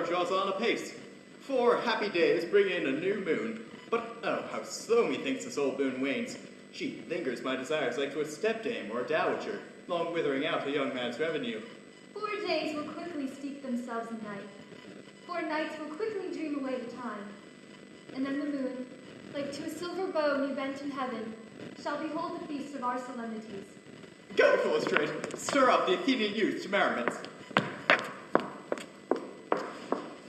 hour draws on apace. 4 happy days bring in a new moon. But oh, how slow methinks this old moon wanes. She lingers my desires like to a stepdame or a dowager, long withering out a young man's revenue. 4 days will quickly steep themselves in night. 4 nights will quickly dream away the time. And then the moon, like to a silver bow new bent in heaven, shall behold the feast of our solemnities. Go, Philostrate, stir up the Athenian youth to merriments.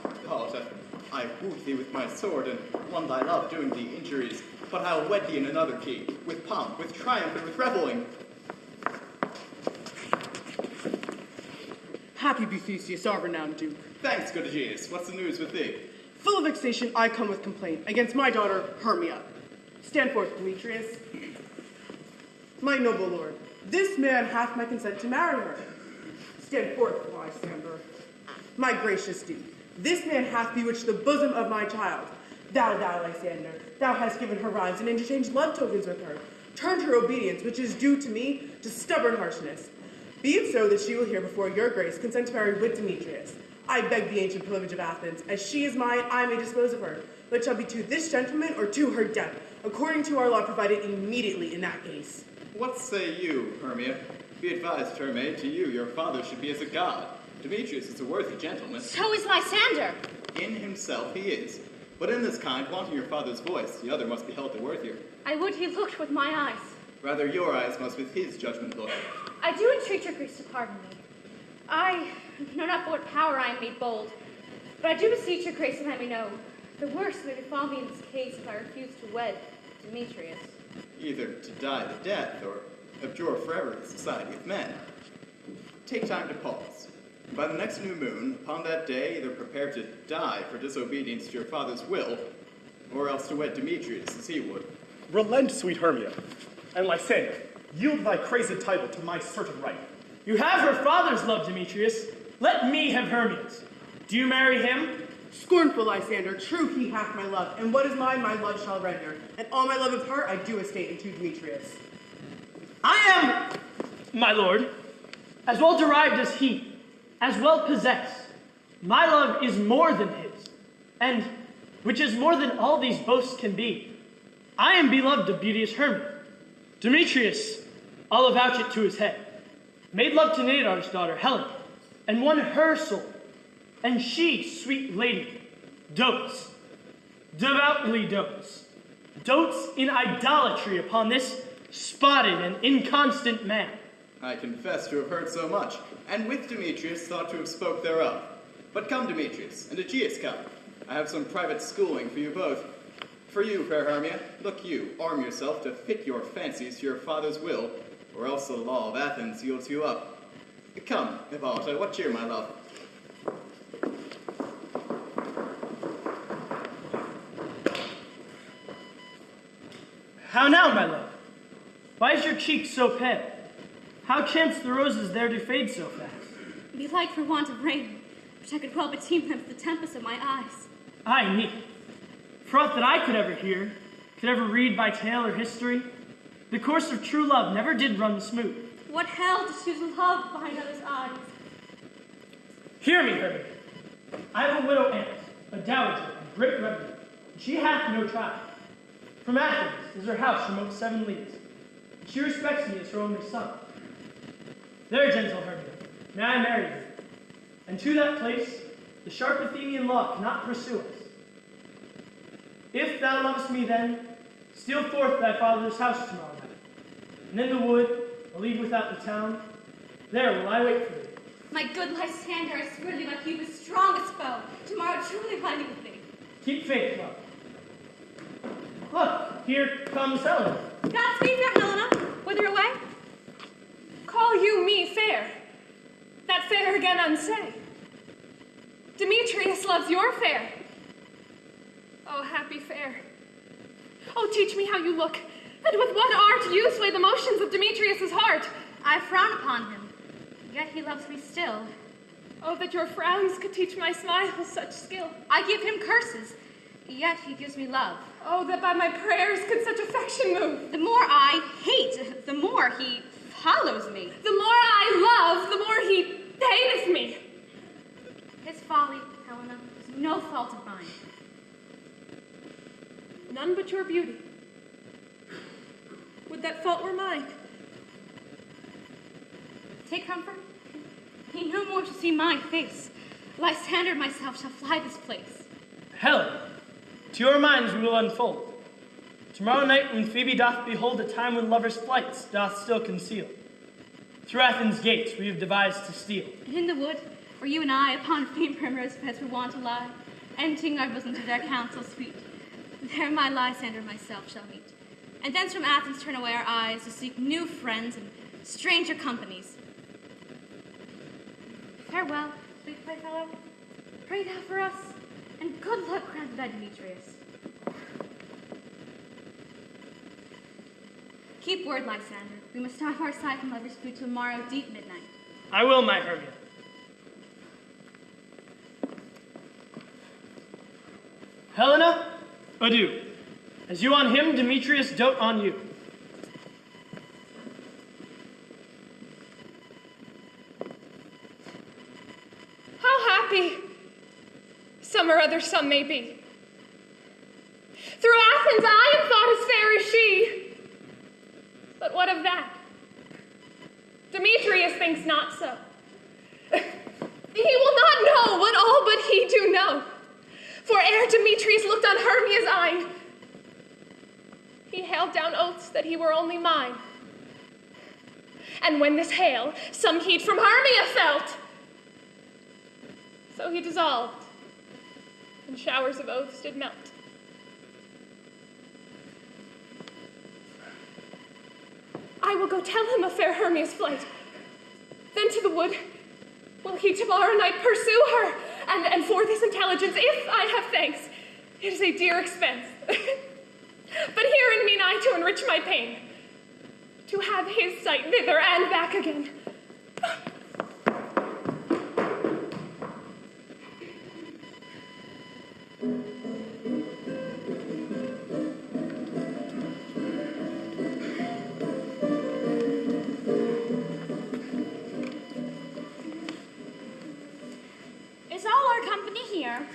Hippolyta, I wooed thee with my sword and won thy love doing thee injuries, but I'll wed thee in another key, with pomp, with triumph, and with revelling. Happy be Theseus, our renowned Duke. Thanks, good Aegeus. What's the news with thee? Full of vexation, I come with complaint against my daughter, Hermia. Stand forth, Demetrius. My noble lord, this man hath my consent to marry her. Stand forth, Lysander. My gracious Duke, this man hath bewitched the bosom of my child. Thou, Lysander, thou hast given her rhymes and interchanged love tokens with her, turned her obedience, which is due to me, to stubborn harshness. Be it so that she will hear before your grace consent to marry with Demetrius. I beg the ancient privilege of Athens, as she is mine, I may dispose of her, but it shall be to this gentleman or to her death, according to our law provided immediately in that case. What say you, Hermia? Be advised, Hermaid, to you your father should be as a god. Demetrius is a worthy gentleman. So is Lysander. In himself he is. But in this kind, wanting your father's voice, the other must be held the worthier. I would he looked with my eyes. Rather, your eyes must with his judgment look. I do entreat your grace to pardon me. I know not for what power I am made bold, but I do beseech your grace that I may know the worst may befall me in this case if I refuse to wed Demetrius. Either to die the death, or abjure forever the society of men. Take time to pause. By the next new moon, upon that day, either prepare to die for disobedience to your father's will, or else to wed Demetrius as he would. Relent, sweet Hermia, and Lysander, yield thy crazed title to my certain right. You have her father's love, Demetrius. Let me have Hermia's. Do you marry him? Scornful Lysander, true he hath my love, and what is mine, my love shall render, and all my love of her I do estate into Demetrius. I am, my lord, as well derived as he, as well possessed. My love is more than his, and which is more than all these boasts can be. I am beloved of beauteous Hermia. Demetrius, I'll avouch it to his head, made love to Nadar's daughter, Helen, and won her soul. And she, sweet lady, dotes, devoutly dotes in idolatry upon this spotted and inconstant man. I confess to have heard so much, and with Demetrius thought to have spoke thereof. But come, Demetrius, and Aegeus come. I have some private schooling for you both. For you, fair Hermia, look you, arm yourself to fit your fancies to your father's will, or else the law of Athens yields you up. Come, Hippolyta, what cheer, my love? How now, my love? Why is your cheek so pale? How chance the roses there do fade so fast? Belike for want of rain, which I could well beteem them the tempest of my eyes. Ay me, for aught that I could ever hear, could ever read by tale or history, the course of true love never did run smooth. What hell to choose love by another's eyes? Hear me, Hermia. I have a widow aunt, a dowager, of great revenue, and she hath no child. From Athens is her house remote 7 leagues, and she respects me as her only son. There, gentle Hermia, may I marry you, and to that place the sharp Athenian law cannot pursue us. If thou lovest me then, steal forth thy father's house tomorrow night, and in the wood, or leave without the town, there will I wait for thee. My good Lysander, I swear thee by Cupid's strongest bow, tomorrow truly finding with thee. Keep faith, love. Look, here comes Helena. Godspeed, fair Helena. Whither away? Call you me fair? That fair again unsay. Demetrius loves your fair. Oh, happy fair. Oh, teach me how you look, and with what art you sway the motions of Demetrius's heart. I frown upon him, yet he loves me still. Oh, that your frowns could teach my smiles such skill. I give him curses, yet he gives me love. Oh, that by my prayers could such affection move. The more I hate, the more he follows me. The more I love, the more he hateth me. His folly, Helena. fault of mine. None but your beauty. Would that fault were mine. Take comfort. He no more shall see my face. Lysander myself shall fly this place. Helen, to your minds we will unfold. Tomorrow night when Phoebe doth behold a time when lovers' flights doth still conceal. Through Athens' gates we have devised to steal. And in the wood, where you and I upon faint primrose beds were wont to lie, emptying our bosoms of their counsel sweet, there my Lysander myself shall meet. And thence from Athens turn away our eyes to seek new friends and stranger companies. Farewell, sweet playfellow. Pray now for us, and good luck grant thy Demetrius. Keep word, Lysander. We must start our sight from lovers' food tomorrow deep midnight. I will, my Hermia. Helena, adieu. As you on him, Demetrius dote on you. How happy some or other some may be. Through Athens I am thought as fair as she. But what of that? Demetrius thinks not so. He will not know what all but he do know. For ere Demetrius looked on Hermia's eyne, he hailed down oaths that he were only mine. And when this hail some heat from Hermia felt, so he dissolved, and showers of oaths did melt. I will go tell him of fair Hermia's flight. Then to the wood will he tomorrow night pursue her. And for this intelligence, if I have thanks, it is a dear expense. But here in me nigh to enrich my pain, to have his sight thither and back again. Here.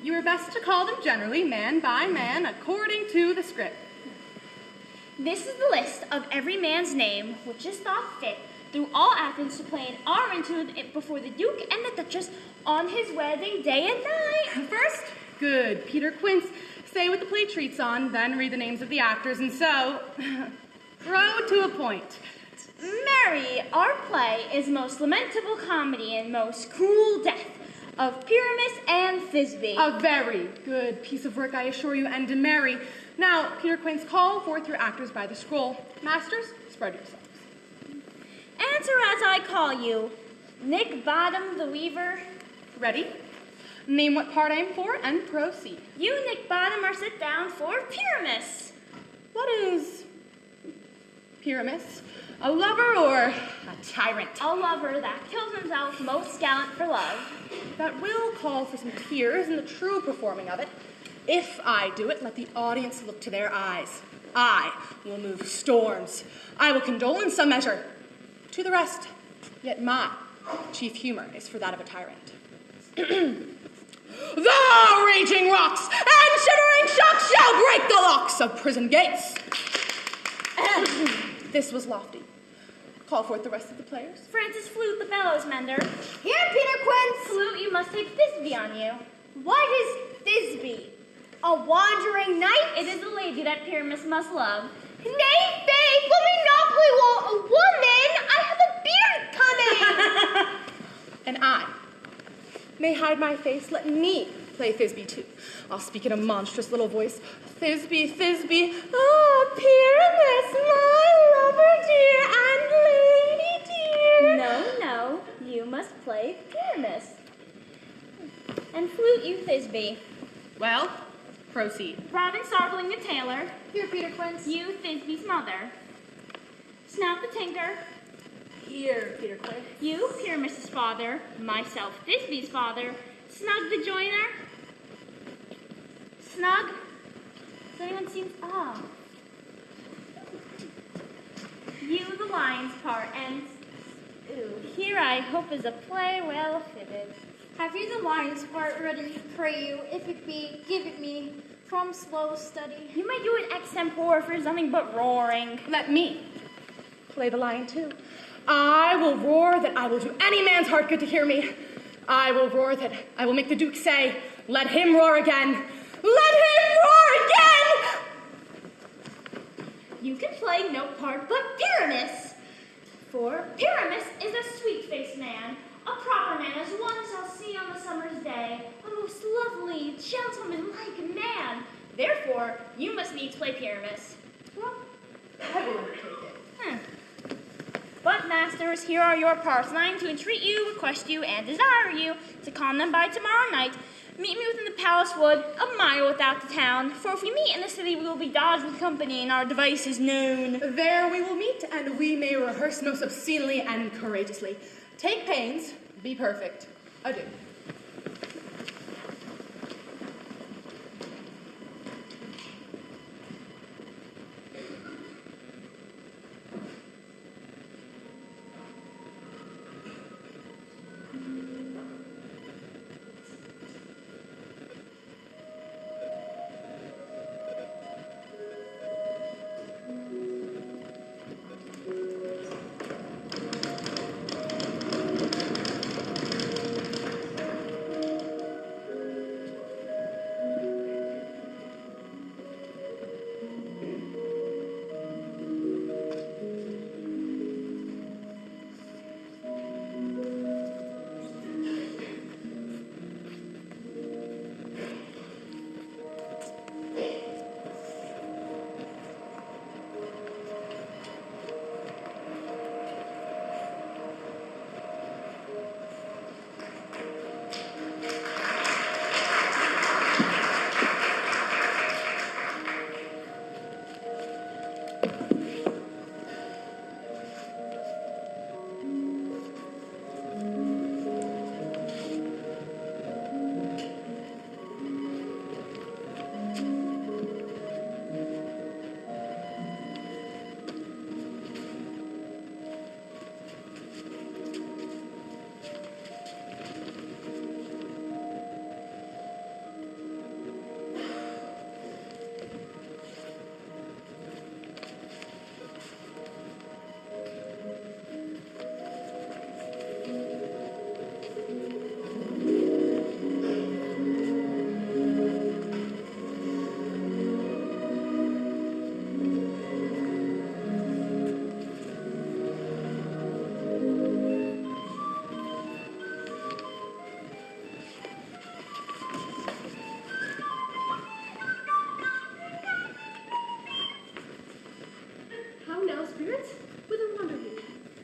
You are best to call them generally, man by man, according to the script. This is the list of every man's name which is thought fit through all Athens to play an hour into it before the Duke and the Duchess on his wedding day and night. First, good, Peter Quince, say what the play treats on, then read the names of the actors, and so, row to a point. Marry, our play is most lamentable comedy and most cruel death of Pyramus and Thisbe. A very good piece of work, I assure you, and Mary. Now, Peter Quince, call forth your actors by the scroll. Masters, spread yourselves. Answer as I call you. Nick Bottom the Weaver. Ready? Name what part I am for, and proceed. You, Nick Bottom, are sit down for Pyramus. What is Pyramus? A lover or a tyrant? A lover that kills himself most gallant for love. That will call for some tears in the true performing of it. If I do it, let the audience look to their eyes. I will move storms. I will condole in some measure. To the rest, yet my chief humor is for that of a tyrant. The raging rocks and shivering shocks shall break the locks of prison gates. And this was lofty. Call forth the rest of the players. Francis Flute, the bellows mender. Here, Peter Quince! Flute, you must take Thisbe on you. What is Thisbe? A wandering knight? It is a lady that Pyramus must love. Nay, faith, will we not play a woman? I have a beard coming! And I may hide my face. Let me play Thisbe too. I'll speak in a monstrous little voice. Thisbe, Thisbe, ah, Pyramus, my lover dear and lady dear. No, you must play Pyramus. And Flute, you Thisbe. Well, proceed. Robin Starveling the tailor. Here, Peter Quince. You Thisbe's mother. Snout the tinker. Here, Peter Quince. You Pyramus's father. Myself Thisbe's father. Snug the joiner. Snug. Does anyone seem You the lion's part, and here I hope is a play well fitted. Have you the lion's part ready, pray you? If it be, give it me, from slow study. You may do it extempore, for it's nothing but roaring. Let me play the lion too. I will roar that I will do any man's heart good to hear me. I will roar that I will make the Duke say, let him roar again. Let him roar again! You can play no part but Pyramus. For Pyramus is a sweet-faced man, a proper man as one shall see on the summer's day, a most lovely, gentleman-like man. Therefore, you must needs play Pyramus. Well, I will undertake it. But, masters, here are your parts, and I am to entreat you, request you, and desire you to come them by tomorrow night. Meet me within the palace wood, a mile without the town. For if we meet in the city, we will be dodged with company, and our device is known. There we will meet, and we may rehearse most obscenely and courageously. Take pains, be perfect. Adieu.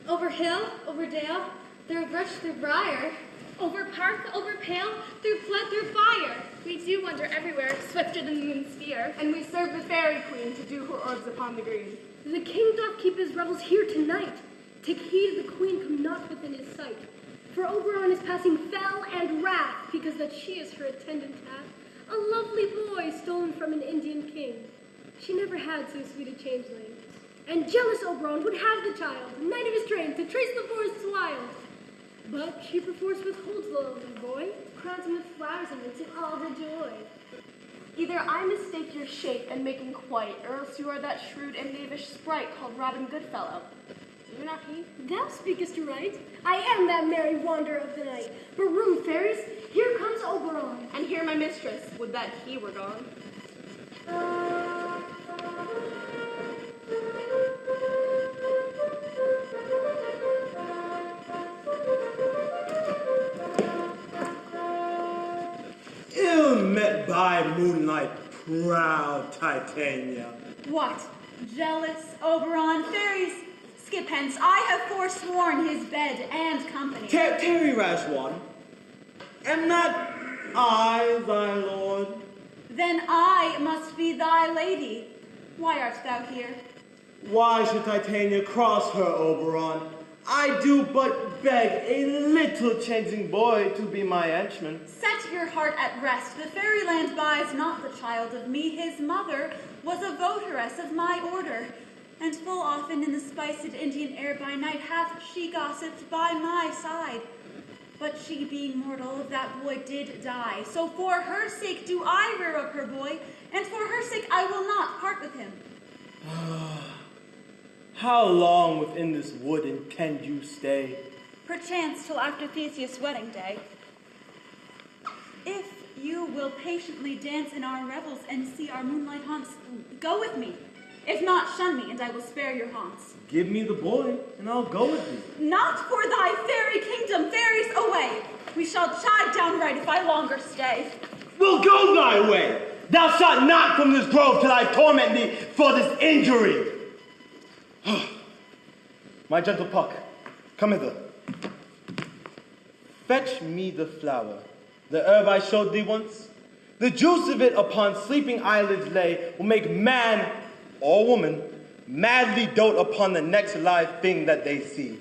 Over hill, over dale, through brush, through briar, over park, over pale, through flood, through fire. We do wander everywhere, swifter than the moon's sphere. And we serve the fairy queen to do her orbs upon the green. The king doth keep his revels here tonight. Take heed the queen come not within his sight. For Oberon is passing fell and wrath, because that she is her attendant hath a lovely boy stolen from an Indian king. She never had so sweet a changeling. And jealous Oberon would have the child, knight of his train, to trace the forests wild. But she perforce withholds the lovely boy, crowns him with flowers and makes him all the joy. Either I mistake your shape and make inquiry, or else you are that shrewd and knavish sprite called Robin Goodfellow. You not he? Thou speakest right. I am that merry wanderer of the night. But room, fairies, here comes Oberon. And here my mistress, would that he were gone. Ill met by moonlight, proud Titania. What? Jealous Oberon? Fairies, skip hence. I have forsworn his bed and company. Tarry, rash one. Am not I thy lord? Then I must be thy lady. Why art thou here? Why should Titania cross her, Oberon? I do but beg a little changing boy to be my henchman. Set your heart at rest. The fairyland buys not the child of me. His mother was a votaress of my order, and full often in the spiced Indian air by night hath she gossiped by my side. But she being mortal, that boy did die. So for her sake do I rear up her boy, and for her sake I will not part with him. How long within this wood intend you stay? Perchance till after Theseus' wedding day. If you will patiently dance in our revels and see our moonlight haunts, go with me. If not, shun me, and I will spare your haunts. Give me the boy, and I'll go with thee. Not for thy fairy kingdom, fairies away. We shall chide downright if I longer stay. We'll go thy way. Thou shalt not from this grove till I torment thee for this injury. My gentle Puck, come hither. Fetch me the flower, the herb I showed thee once. The juice of it upon sleeping eyelids lay will make man or woman madly dote upon the next live thing that they see.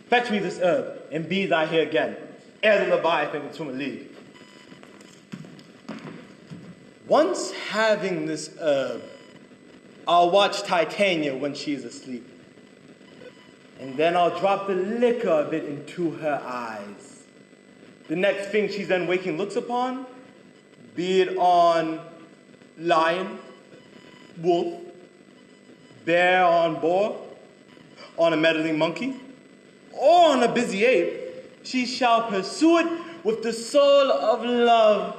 Fetch me this herb, and be thy here again, ere the Leviathan can swim a league. Once having this herb, I'll watch Titania when she is asleep. And then I'll drop the liquor of it into her eyes. The next thing she's then waking looks upon, be it on lion, wolf, bear on boar, on a meddling monkey, or on a busy ape, she shall pursue it with the soul of love.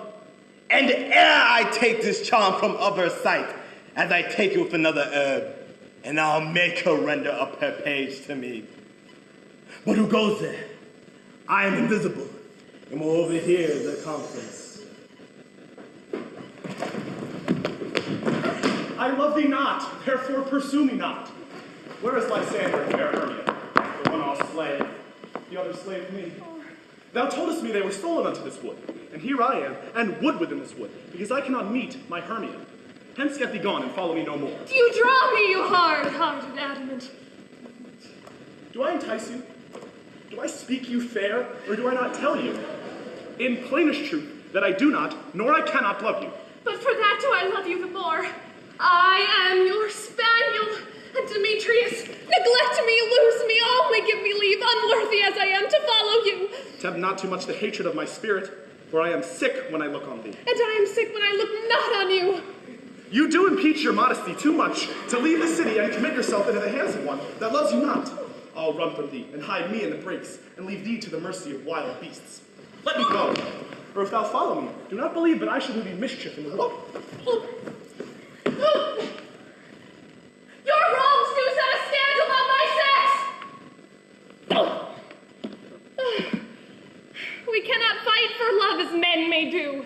And ere I take this charm from of her sight, as I take it with another herb, and I'll make her render up her page to me. But who goes there? I am invisible, and will overhear the conference. I love thee not, therefore pursue me not. Where is Lysander and fair Hermia? The one I'll slay, the other slave me. Thou toldest me they were stolen unto this wood, and here I am, and wood within this wood, because I cannot meet my Hermia. Hence get thee gone, and follow me no more. Do you draw me, you hard-hearted adamant? Do I entice you? Do I speak you fair, or do I not tell you, in plainest truth, that I do not, nor I cannot love you? But for that do I love you the more. I am your spaniel, and Demetrius, neglect me, lose me, only give me leave, unworthy as I am, to follow you. Tempt not too much the hatred of my spirit, for I am sick when I look on thee. And I am sick when I look not on you. You do impeach your modesty too much to leave the city and commit yourself into the hands of one that loves you not. I'll run from thee and hide me in the brakes and leave thee to the mercy of wild beasts. Let me go, or if thou follow me, do not believe that I shall do thee mischief in the wood. Your wrongs do set a scandal on my sex! We cannot fight for love as men may do.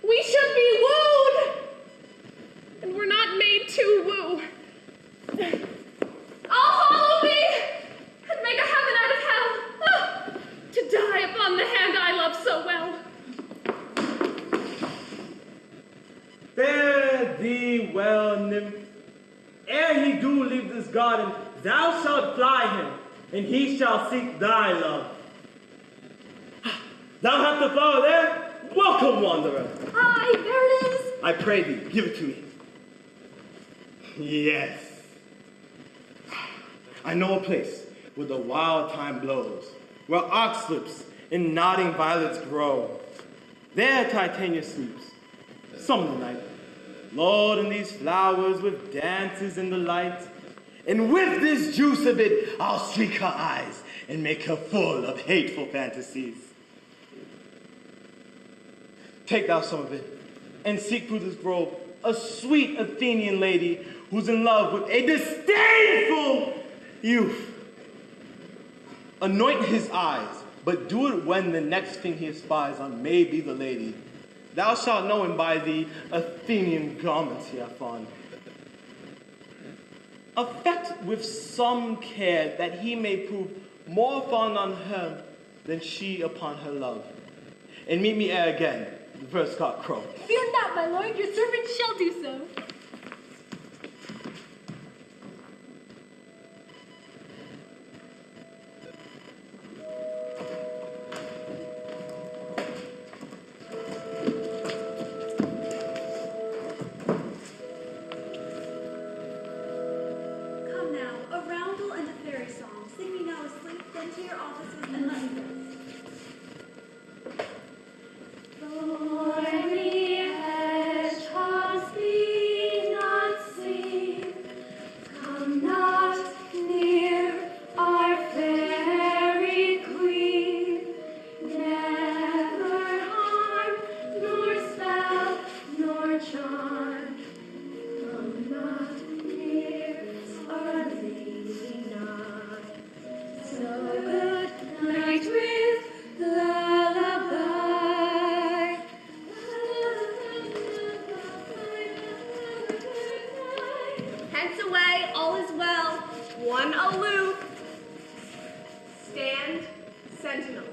We should be wooed! And we're not made to woo. I'll follow thee and make a heaven out of hell, to die upon the hand I love so well. Fare thee well, nymph. Ere he do leave this garden, thou shalt fly him, and he shall seek thy love. Thou hast the flower there? Welcome, wanderer. Hi, there it is. I pray thee, give it to me. Yes. I know a place where the wild thyme blows, where oxlips and nodding violets grow. There Titania sleeps, some of the night, lulled in these flowers with dances in the light. And with this juice of it, I'll streak her eyes and make her full of hateful fantasies. Take thou some of it, and seek through this grove a sweet Athenian lady who's in love with a disdainful youth. Anoint his eyes, but do it when the next thing he espies on may be the lady. Thou shalt know him by the Athenian garments he hath on. Affect with some care that he may prove more fond on her than she upon her love. And meet me ere again the first cock crow. Fear not, my lord, your servant shall do so. Come now, a roundel and a fairy song. Sing me now asleep, then to your offices and let me rest. Salute! Stand, sentinel.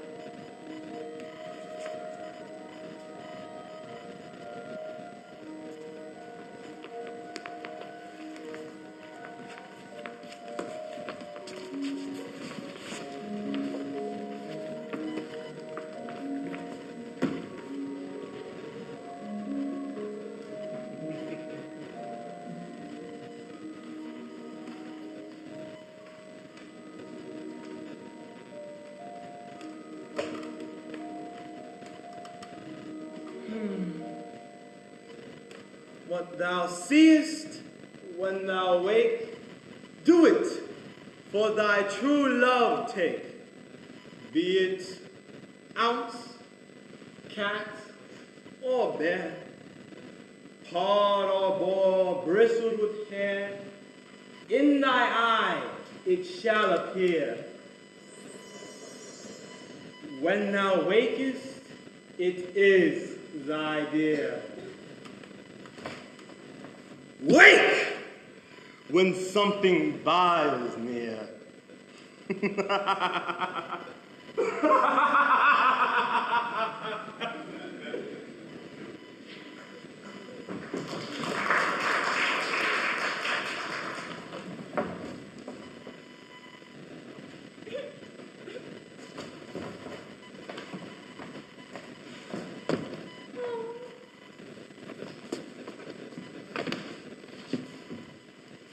What thou seest when thou wake, do it for thy true love take. Be it ounce, cat, or bear, pod or boar bristled with hair, in thy eye it shall appear. When thou wakest, it is thy dear. Wake when something vile is near.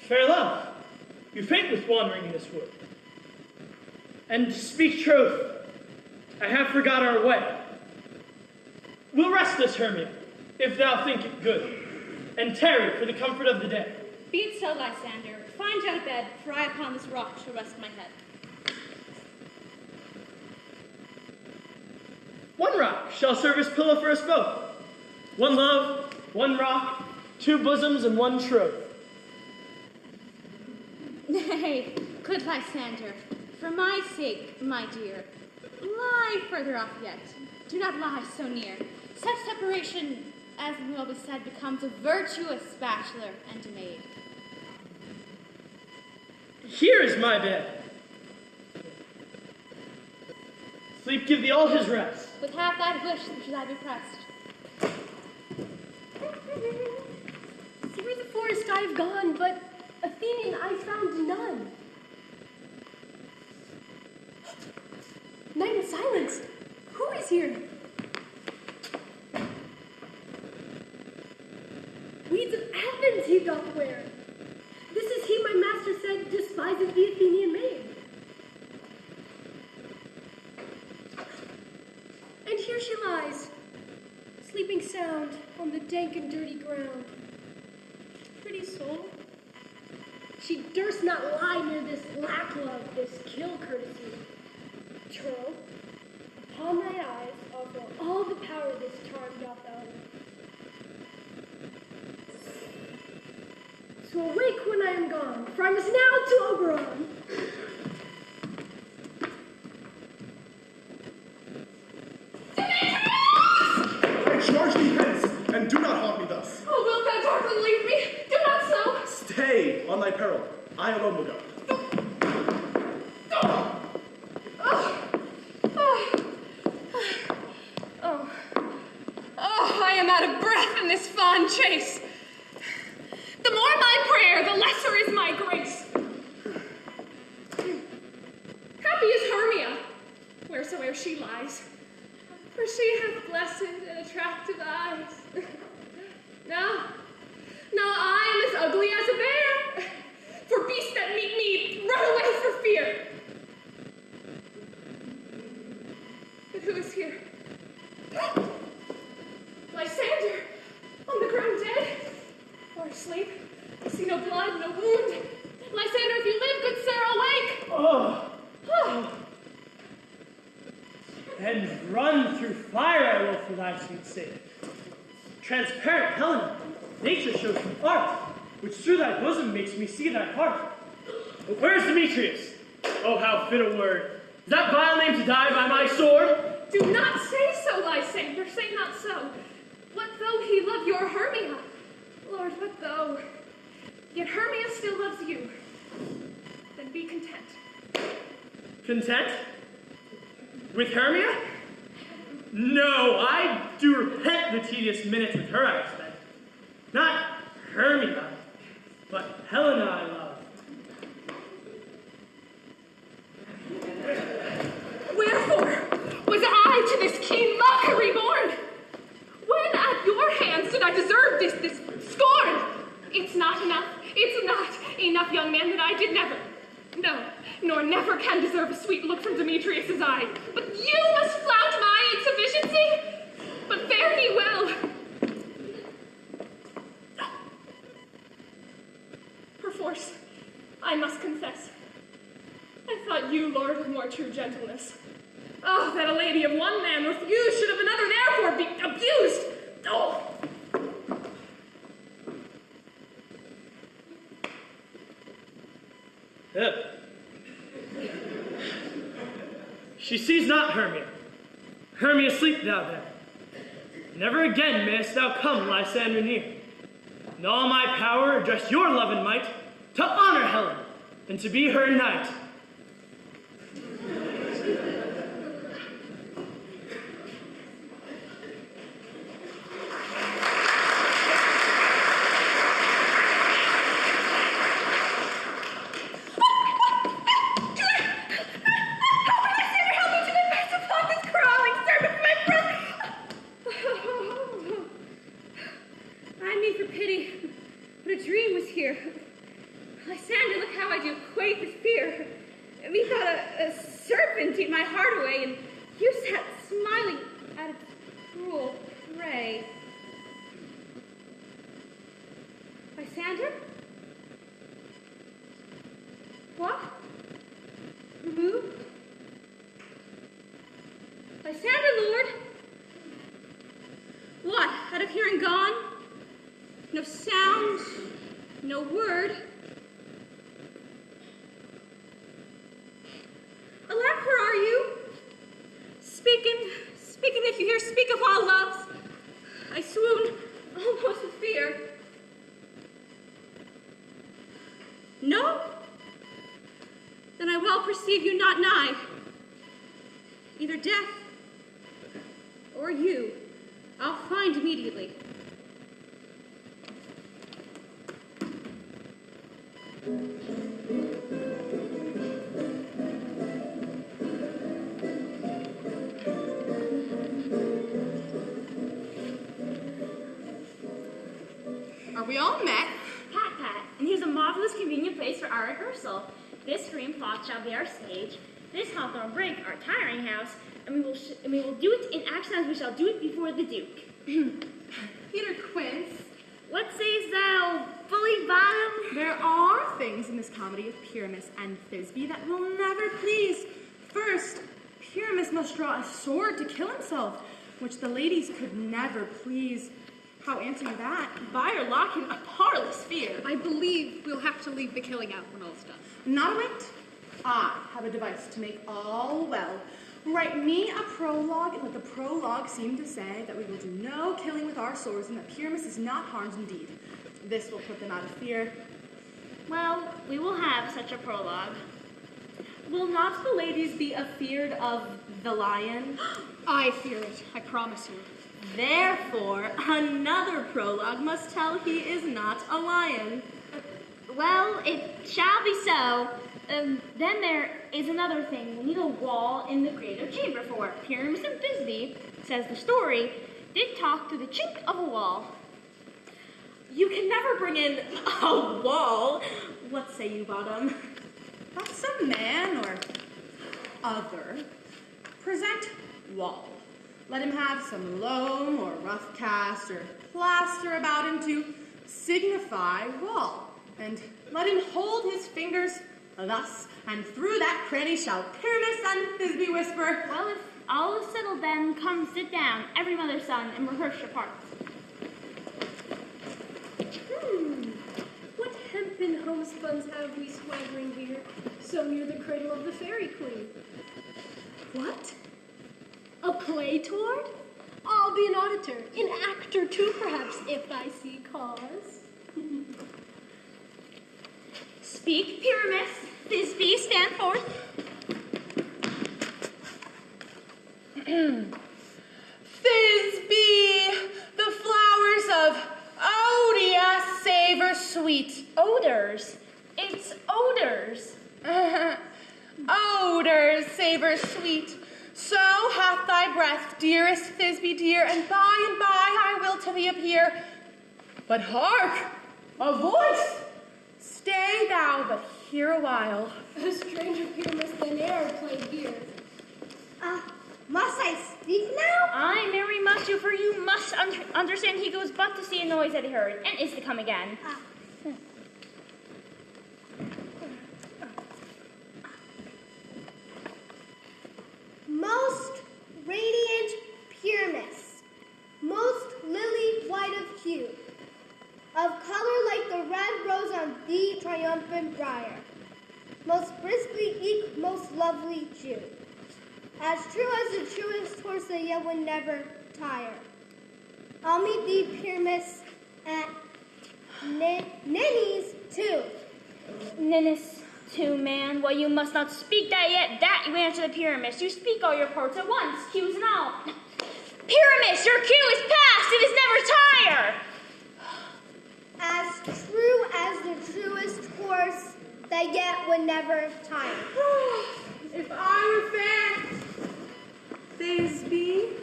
Fair love, you faint with wandering in this wood. And to speak truth, I have forgot our way. We'll rest us, Hermia, if thou think it good, and tarry for the comfort of the day. Be it so, Lysander. Find out a bed, for I upon this rock shall rest my head. One rock shall serve as pillow for us both. One love, one rock, two bosoms, and one troth. Nay, good Lysander, for my sake, my dear, lie further off yet. Do not lie so near. Such separation, as will be said, becomes a virtuous bachelor and a maid. Here is my bed. Sleep give thee all his rest. With half thy wish should I be pressed. Through the forest I have gone, but Athenian I found none. Night and silence. Who is here? Weeds of Athens he doth wear. This is he my master said despises the Athenian maid. And here she lies, sleeping sound on the dank and dirty ground. Pretty soul. She durst not lie near this lack love, this kill courtesy. Churl, upon thy eyes offer all the power this charm doth own. So awake when I am gone, for I must now to Oberon. I charge thee hence, and do not haunt me thus. Oh, wilt thou darkly leave me? Do not so. Stay, on thy peril. I alone will go. I am out of breath in this fond chase. The more my prayer, the lesser is my grace. Happy is Hermia, wheresoe'er she lies, for she hath blessed and attractive eyes. Now I am as ugly as a bear, for beasts that meet me run away for fear. But who is here? Lysander, on the ground dead, or asleep. I see no blood, no wound. Lysander, if you live, good sir, awake! Oh. And run through fire I will for thy sweet sake. Transparent Helena, nature shows me art, which through thy bosom makes me see thy heart. But where's Demetrius? Oh, how fit a word. Is that vile name to die by my sword? Do not say so, Lysander, say not so. What though he love your Hermia? Lord, what though? Yet Hermia still loves you. Then be content. Content? With Hermia? No, I do repent the tedious minutes with her I have spent. Not Hermia, but Helena I love. Wherefore was I to this keen mockery born? When at your hands did I deserve this scorn? It's not enough, young man, that I did never, no, nor never can deserve a sweet look from Demetrius's eye. But you must flout my insufficiency? But fare thee well. Perforce, I must confess, I thought you, Lord, of more true gentleness. Oh, that a lady of one man refused should of another therefore be abused. Oh! She sees not Hermia. Hermia, sleep thou then. Never again mayest thou come Lysander near. In all my power address your love and might to honor Helen and to be her knight. Are we all met? Pat, and here's a marvelous convenient place for our rehearsal. This green plot shall be our stage, this hawthorn brake our tiring house, and we will do it in action as we shall do it before the Duke. Peter Quince. What sayest thou, bully bottom? There are things in this comedy of Pyramus and Thisbe that will never please. First, Pyramus must draw a sword to kill himself, which the ladies could never please. How answer you that? Byre Lockin, a parlous fear. I believe we'll have to leave the killing out when all's done. Not a whit. I have a device to make all well. Write me a prologue, and let the prologue seem to say that we will do no killing with our swords, and that Pyramus is not harmed indeed. This will put them out of fear. Well, we will have such a prologue. Will not the ladies be afeard of the lion? I fear it, I promise you. Therefore, another prologue must tell he is not a lion. Well, it shall be so. Then there is another thing. We need a wall in the creative chamber for Pyramus and Thisbe, says the story, did talk through the chink of a wall. You can never bring in a wall. What say you, Bottom? Let some man or other present wall. Let him have some loam or rough cast or plaster about him to signify wall. And let him hold his fingers thus, and through that cranny shall Pyramus and Thisbe whisper. Well, if all is settled then, come sit down, every mother's son, and rehearse your parts. What hempen homespuns have we swaggering here, so near the cradle of the fairy queen? What? A play toward? I'll be an auditor, an actor too, perhaps, if I see cause. Speak, Pyramus. Thisbe, stand forth. Thisbe, the flowers of Odia savor sweet. Odors. It's odors. Odors savor sweet. So hath thy breath, dearest Thisbe dear, and by I will to thee appear. But hark, a voice! Stay thou but here a while. A stranger pyramus than e'er played here. Must I speak now? Aye, marry must you, for you must understand he goes but to see a noise that he heard, and is to come again. Most radiant pyramus, most lily white of hue, of color like the red rose on the triumphant briar, most briskly eke, most lovely Jew, as true as the truest horse that yet would never tire. I'll meet thee, pyramus, at Ninny's too. Ninnis, too, man. Well, you must not speak that yet. That you answer the pyramus. You speak all your parts at once, cues and all. Pyramus, your cue is past. It is never tire. As true as the truest horse that yet would never tire. If I were fair, Thisbe,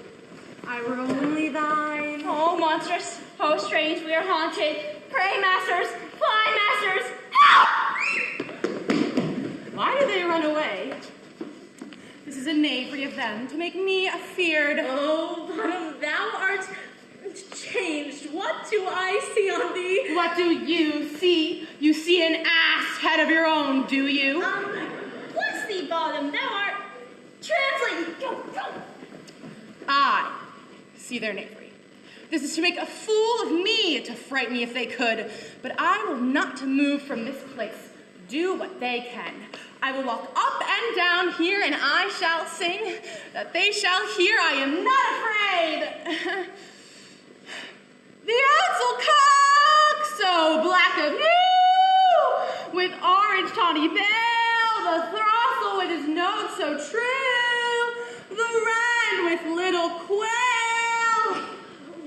I were only thine. Oh, monstrous. Oh, strange. We are haunted. Pray, masters. Fly, masters. Help! Why do they run away? This is a knavery of them to make me afeard. Oh, thou art changed. What do I see on thee? What do you see? You see an ass head of your own, do you? Bless thee, bottom. Thou art translating. Go. I see their knavery. This is to make a fool of me, to fright me if they could. But I will not move from this place. Do what they can. I will walk up and down here, and I shall sing, that they shall hear I am not afraid. The outsel cock, so black of hue, with orange tawny bill, the throstle with his note so true, the wren with little quail.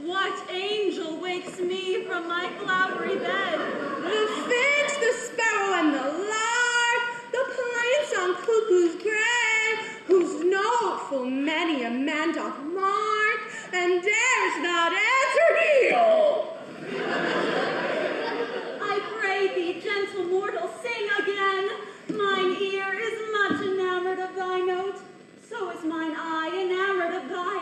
What angel wakes me from my flowery bed? The finch, the sparrow, and the lark, the plaints on cuckoo's grave, whose note full many a man doth mark, and dares not answer kneel. I pray thee, gentle mortal, sing again. Mine ear is much enamored of thy note, so is mine eye enamored of thy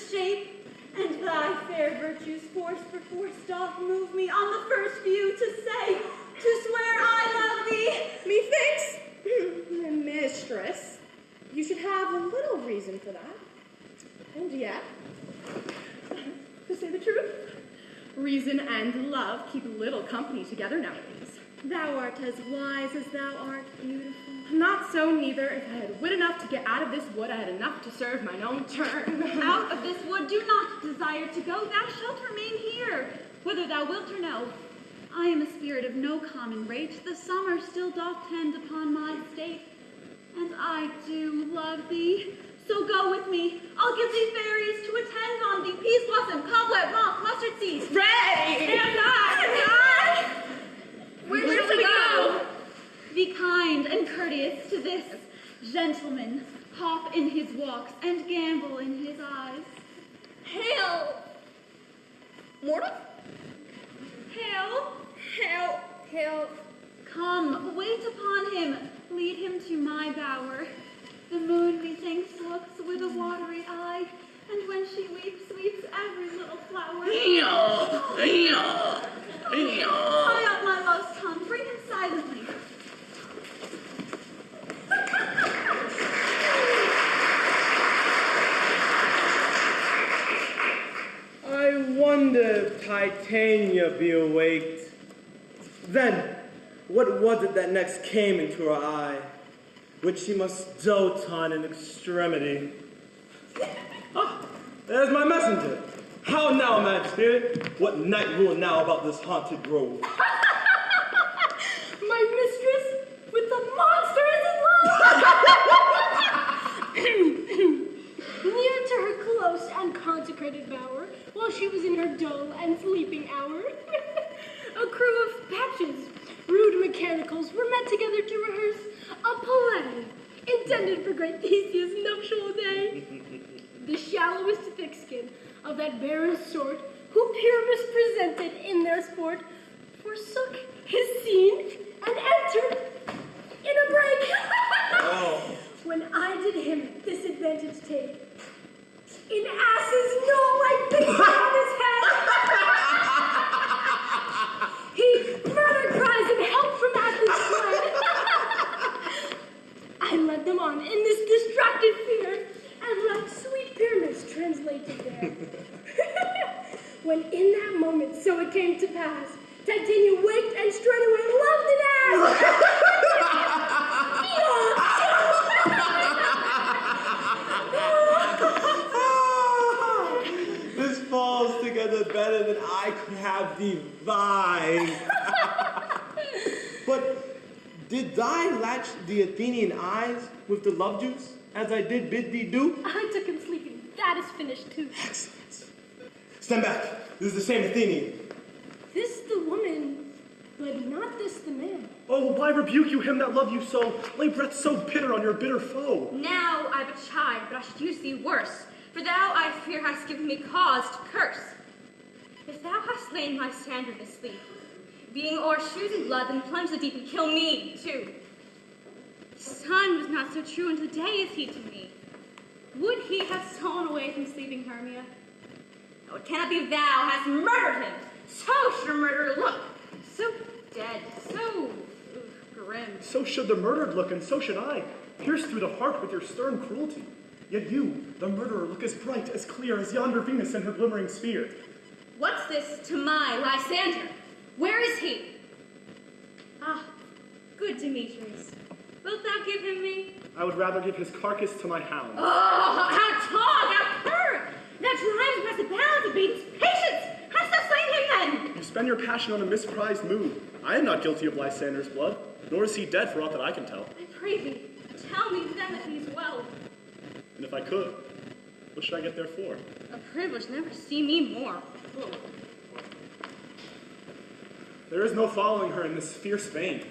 shape. And thy fair virtue's force perforce doth move me on the first view to say, to swear I love thee. Methinks, mistress, you should have a little reason for that. And yet, to say the truth, reason and love keep little company together nowadays. Thou art as wise as thou art beautiful. Not so neither. If I had wit enough to get out of this wood, I had enough to serve mine own turn. Out of this wood do not desire to go. Thou shalt remain here, whether thou wilt or no. I am a spirit of no common rate. The summer still doth tend upon my state, and I do love thee. So go with me. I'll give thee fairies to attend on thee. Peas blossom, cobweb, moth, mustard seeds. Ready! And I. Where shall we go? Be kind and courteous to this gentleman. Hop in his walks and gambol in his eyes. Hail! Mortal? Hail, hail, hail. Come, wait upon him. Lead him to my bower. The moon, methinks, looks with a watery eye, and when she weeps, weeps every little flower. Tie up my love's tongue, bring him silently. I wonder if Titania be awaked. Then, what was it that next came into her eye, which she must dote on in extremity? Ah, there's my messenger. How now, mad spirit? What night rule now about this haunted grove? My mistress with the monster is in love! dull and sleeping hour. A crew of patches, rude mechanicals, were met together to rehearse a play intended for great Theseus' nuptial day. The shallowest thick-skin of that barren sort who Pyramus presented in their sport forsook his scene and entered in a break. When I did him this advantage take, in ass's knoll I fixed on his head. He murder cries and help from Athens fled. I led them on in this distracted fear, and left sweet Pyramus translated there. When in that moment so it came to pass, Titania waked and straightway loved an ass. This falls together better than I could have devised. But did thou latch the Athenian eyes with the love juice, as I did bid thee do? I took him sleeping. That is finished too. Excellent. Stand back. This is the same Athenian. This the woman, but not this the man. Oh, why rebuke you him that love you so? Lay breath so bitter on your bitter foe. Now I but chide, but I should use thee worse. For thou, I fear, hast given me cause to curse. If thou hast slain my standard asleep, being o'ershoes in blood, then plunge the deep and kill me, too. The sun was not so true unto day is he to me. Would he have stolen away from sleeping Hermia? Oh, it cannot be thou hast murdered him. So should a murderer look. So dead, so grim. So should the murdered look, and so should I, pierced through the heart with your stern cruelty. Yet you, the murderer, look as bright, as clear as yonder Venus in her glimmering sphere. What's this to my Lysander? Where is he? Ah, good Demetrius. Wilt thou give him me? I would rather give his carcass to my hound. Oh, how tall, how purr! That drives past the bounds of Beaton's patience! Hast thou slain him then? You spend your passion on a misprized mood. I am not guilty of Lysander's blood, nor is he dead for aught that I can tell. I pray thee, tell me then that he is well. And if I could, what should I get there for? A privilege never to see me more. There is no following her in this fierce vein.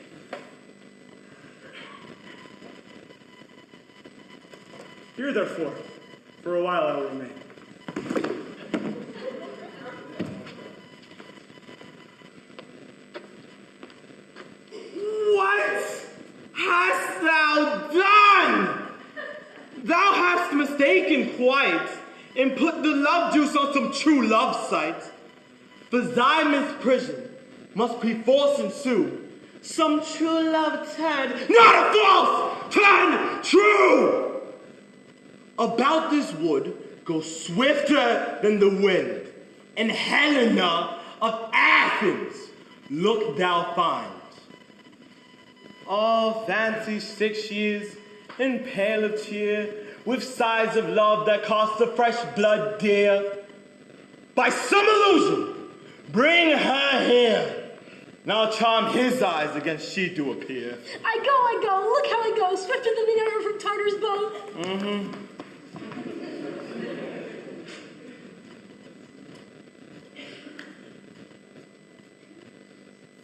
Here, therefore, for a while I will remain. What hast thou done? Thou hast mistaken quite, and put the love juice on some true love sight. For thy misprision must perforce ensue. Some true love turned, not a false, turned true. About this wood go swifter than the wind, and Helena of Athens look thou find. All fancy 6 years, in pale of tear, with sighs of love that cost the fresh blood dear. By some illusion, bring her here. Now charm his eyes against she do appear. I go, look how I go, swifter than the arrow from Tartar's bow.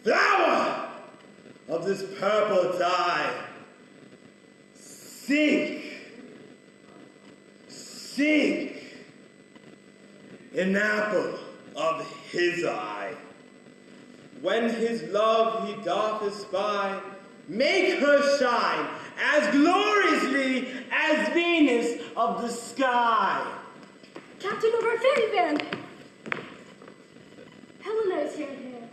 Flower of this purple dye, sink, sink, in apple of his eye. When his love he doth espy, make her shine as gloriously as Venus of the sky. Captain of our fairy band. Helena is here at hand,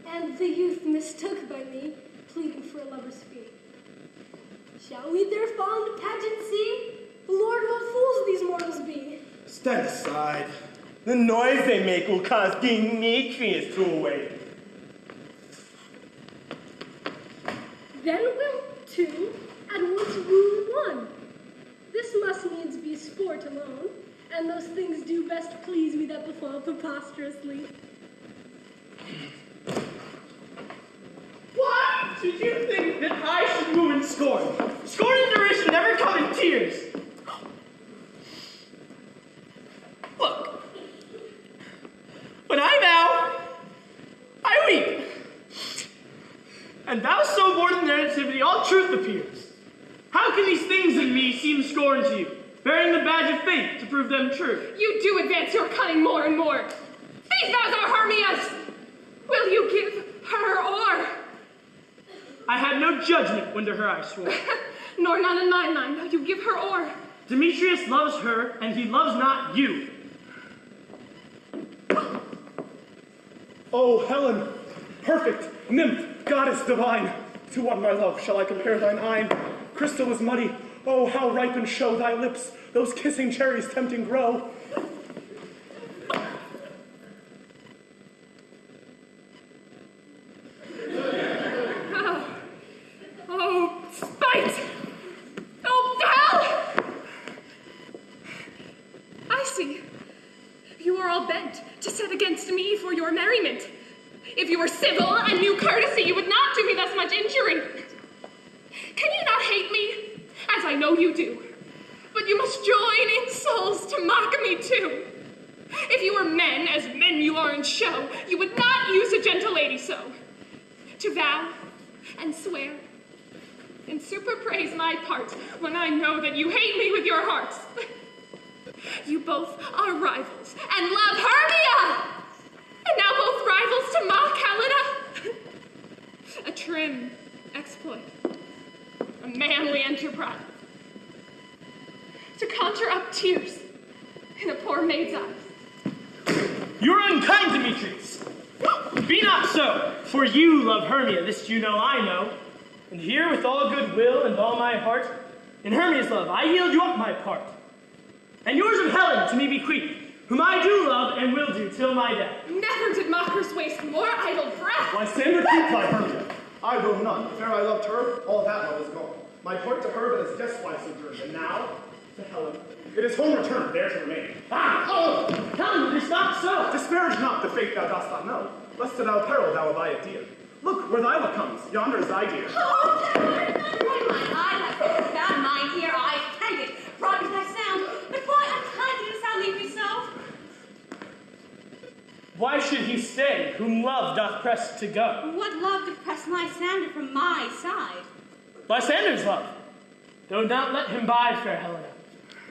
and the youth mistook by me, pleading for a lover's fee. Shall we their fond pageant see? Lord, what fools these mortals be! Stand aside. The noise they make will cause Demetrius to awake. Then will two at once woo one. This must needs be sport alone, and those things do best please me that befall preposterously. What? Did you think that I should move in scorn? Scorn and derision never come in tears. Look, when sensitivity, all truth appears. How can these things in me seem scorn to you, bearing the badge of faith to prove them true? You do advance your cunning more and more. These vows are Hermia's. Will you give her or? I had no judgment when to her I swore. Nor none in my mind, though you give her or. Demetrius loves her, and he loves not you. Oh, Helen, perfect, nymph, goddess divine, to what, my love, shall I compare thine eyne? Crystal is muddy, oh, how ripe and show thy lips, those kissing cherries tempting grow. Oh, spite! Oh, hell! I see. You are all bent to set against me for your merriment. If you were civil and knew courtesy, you would not do me thus much injury. Can you not hate me, as I know you do? But you must join insults to mock me too. If you were men, as men you are in show, you would not use a gentle lady so. To vow and swear and superpraise my part when I know that you hate me with your hearts. You both are rivals and love Hermia! And now both rivals to mock Helena? A trim exploit, a manly enterprise. To conjure up tears in a poor maid's eyes. You're unkind, Demetrius. Be not so, for you love Hermia, this you know I know. And here, with all good will and all my heart, in Hermia's love, I yield you up my part. And yours of Helen to me bequeath, whom I do love and will do till my death. Never did mockers waste more idle breath. Lysander, keep thy Hermia. I will none. If e'er I loved her, all that love is gone. My heart to her but is death-wise sojourned, and now to Helen. It is home returned, there to remain. Ah! Oh! Helen, it is not so! Disparage not the faith thou dost not know, lest to thou peril thou abide it dear. Look, where thy luck comes, yonder is thy dear. Oh, my eye hath found mine here, I hang it. Brought me thy sound, but why unkind didst thou leave me so? Why should he stay, whom love doth press to go? What love to press Lysander from my side? Lysander's love. Though not let him bide, fair Helena.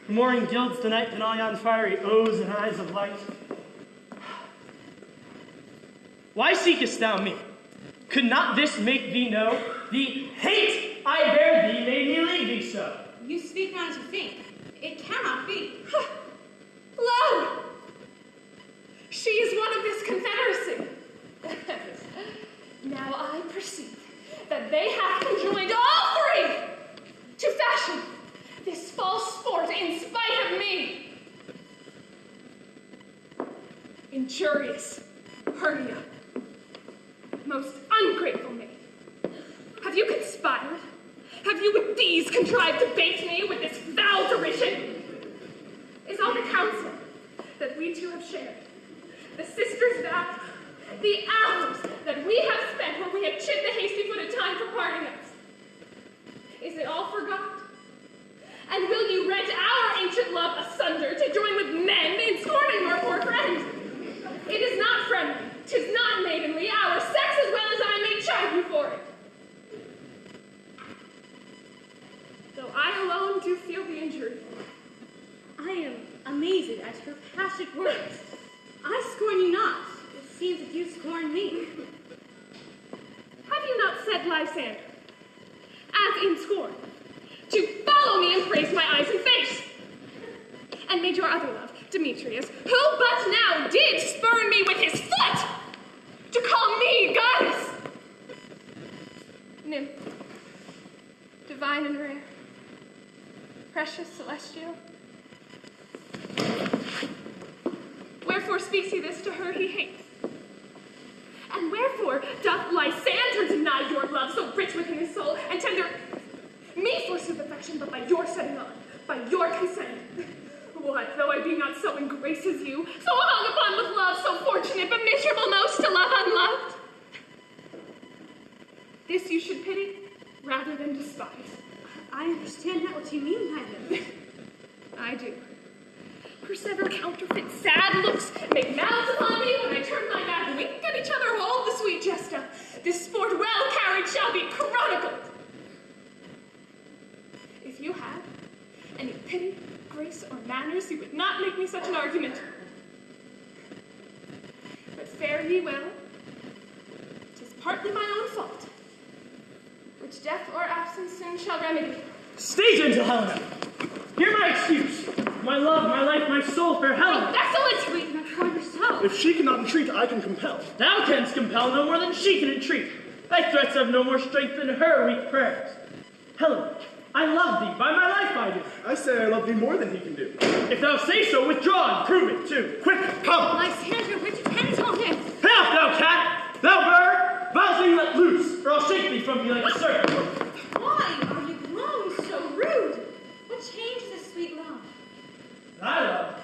For morning gilds the night than all yon fiery O's and eyes of light. Why seekest thou me? Could not this make thee know the hate I bear thee made me leave thee so? You speak not as you think. It cannot be. Lo! She is one of this confederacy. Now I perceive that they have conjoined all three to fashion this false sport in spite of me. Injurious Hermia, most ungrateful maid. Have you conspired? Have you with these contrived to bait me with this foul derision? Is all the counsel that we two have shared, the sisters' vows, the hours that we have spent where we have chid the hasty-footed time for parting us, is it all forgot? And will you rent our ancient love asunder to join with men in scorning your poor friend? It is not friendly, 'tis not maidenly, our sex as well as I may chide you for it. Though I alone do feel the injury. I am amazed at her passionate words. I scorn you not. It seems that you scorn me. Have you not said, Lysander, as in scorn, to follow me and praise my eyes and face? And made your other love, Demetrius, who but now did spurn me with his foot, to call me goddess? Nymph, divine and rare, precious celestial. Wherefore speaks he this to her he hates? And wherefore doth Lysander deny your love so rich within his soul, and tender me forsooth affection, but by your setting on, by your consent? What, though I be not so in grace as you, so hung upon with love, so fortunate, but miserable most to love unloved? This you should pity, rather than despise. I understand not what you mean by this. I do. Persever counterfeit sad looks, make mouths upon me when I turn my back, wink at each other, hold the sweet jester. This sport well carried shall be chronicled. pity, grace, or manners, he would not make me such an argument. But fare ye well. 'Tis partly my own fault, which death or absence soon shall remedy. Stay, gentle Helena. Hear my excuse. My love, my life, my soul, fair Helena. Excellent! Sweet, not for yourself. If she cannot entreat, I can compel. Thou canst compel no more than she can entreat. Thy threats have no more strength than her weak prayers. Helena, I love thee, by my life I do. I say I love thee more than he can do. If thou say so, withdraw and prove it too. Quick, come! Lysander, which depends on him. Help, thou cat! Thou bird! Vows thee let loose, or I'll shake thee from thee like a serpent. Why are you grown so rude? What changed this sweet love? Thy love?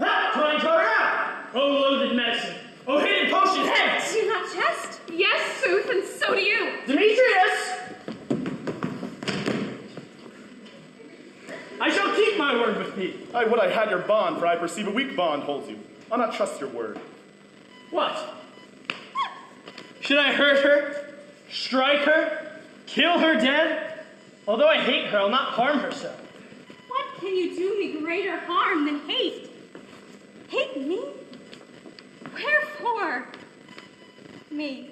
Ah, trying to her out! Oh, loathed medicine! Oh, hidden potion, hence! Do you not jest? Yes, sooth, and so do you. Demetrius! I shall keep my word with thee. I would I had your bond, for I perceive a weak bond holds you. I'll not trust your word. What? Should I hurt her? Strike her? Kill her dead? Although I hate her, I'll not harm her so. What can you do me greater harm than hate? Hate me? Wherefore? Me.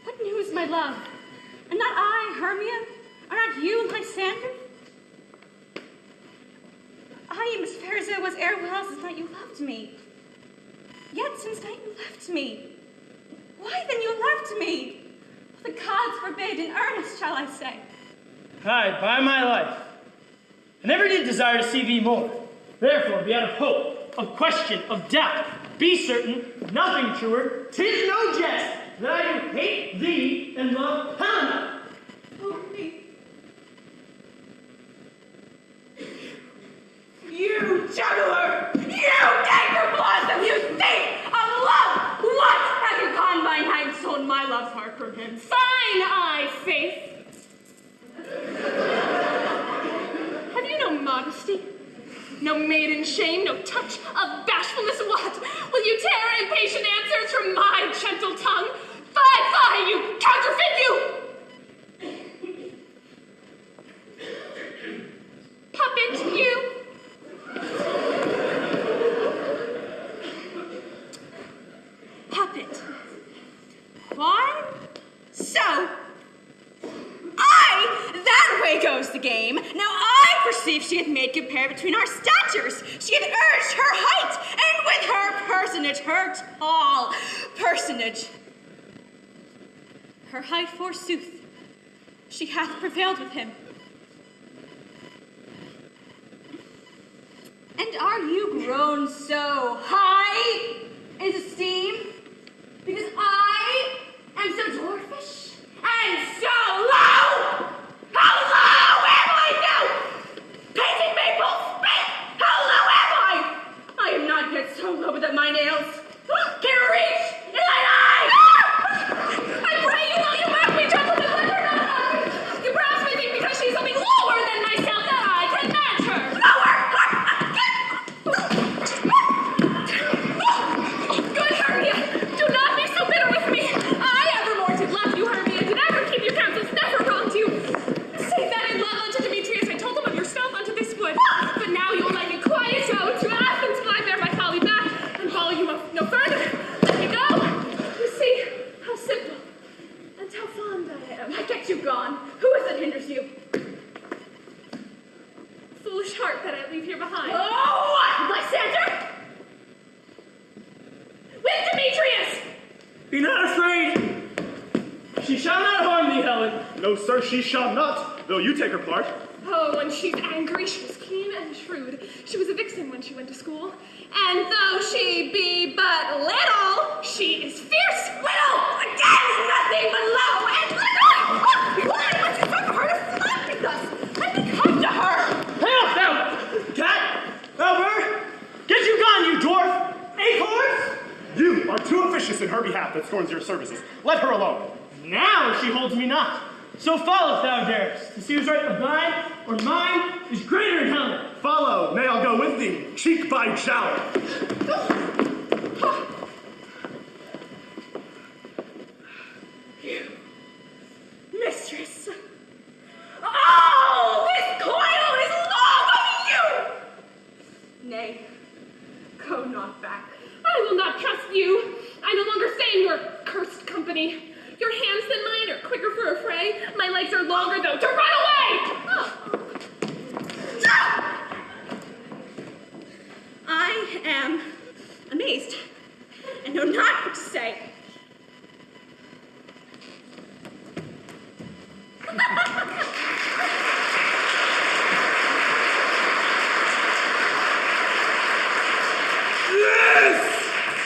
What news, my love? Am not I, Hermia? Are not you, Lysander? I am as fair as I was ere well since night you loved me. Yet since night you left me. Why then you left me? The gods forbid, in earnest shall I say. Aye, by my life. I never did desire to see thee more. Therefore, be out of hope, of question, of doubt. Be certain, nothing truer, 'tis no jest, that I do hate thee and love Helena. Oh, me. You juggler! You dagger blossom! You thief of love! What have you gone by night and sold my love's heart from him? Fine eye, faith! Have you no modesty? No maiden shame? No touch of bashfulness? What? Will you tear impatient answers from my gentle tongue? Fie, fie, you counterfeit, you! Puppet, you! Puppet. Why? So, that way goes the game. Now I perceive she hath made compare between our statures. She hath urged her height, and with her personage, her tall personage. Her height, forsooth, she hath prevailed with him. And are you grown so high in esteem? Because I am so dwarfish and so low? How low am I now? Painting maple, speak! How low am I? I am not yet so low that my nails can reach in thine eye! I pray you, though you mark me, gentlemen, let her not I. You perhaps may think because she's something lower than myself that I can match her. Lower! Good Hermia, do not be so bitter with me. I evermore did love you, Hermia, did ever keep your counsels, never wronged you. Say that in love unto Demetrius, I told him of yourself unto this wood. But now you will let me quiet go to Athens, I bear my folly back, and follow you no further. Let me go. You see how simple and how fond I am. I get you gone. Who is it hinders you? Foolish heart that I leave here behind. Oh, what, Lysander? With Demetrius! Be not afraid. She shall not harm thee, Helen. No, sir, she shall not, though you take her part. Oh, when she's angry, she was keen and shrewd. She was a vixen when she went to school. And though she be but little, she is fierce. Little! Again, nothing but low and little! Why must you suffer her to flatter thus? Let me come to her! Help, thou cat! Thou bird! Get you gone, you dwarf! Acorns! You are too officious in her behalf that scorns your services. Let her alone. Now she holds me not. So follow if thou darest, to see who's right of thine or mine is greater in Helena. Follow, nay, I'll go with thee, cheek by jowl. Mistress. Oh, this My legs are longer, though, to run away! I am amazed and know not what to say. This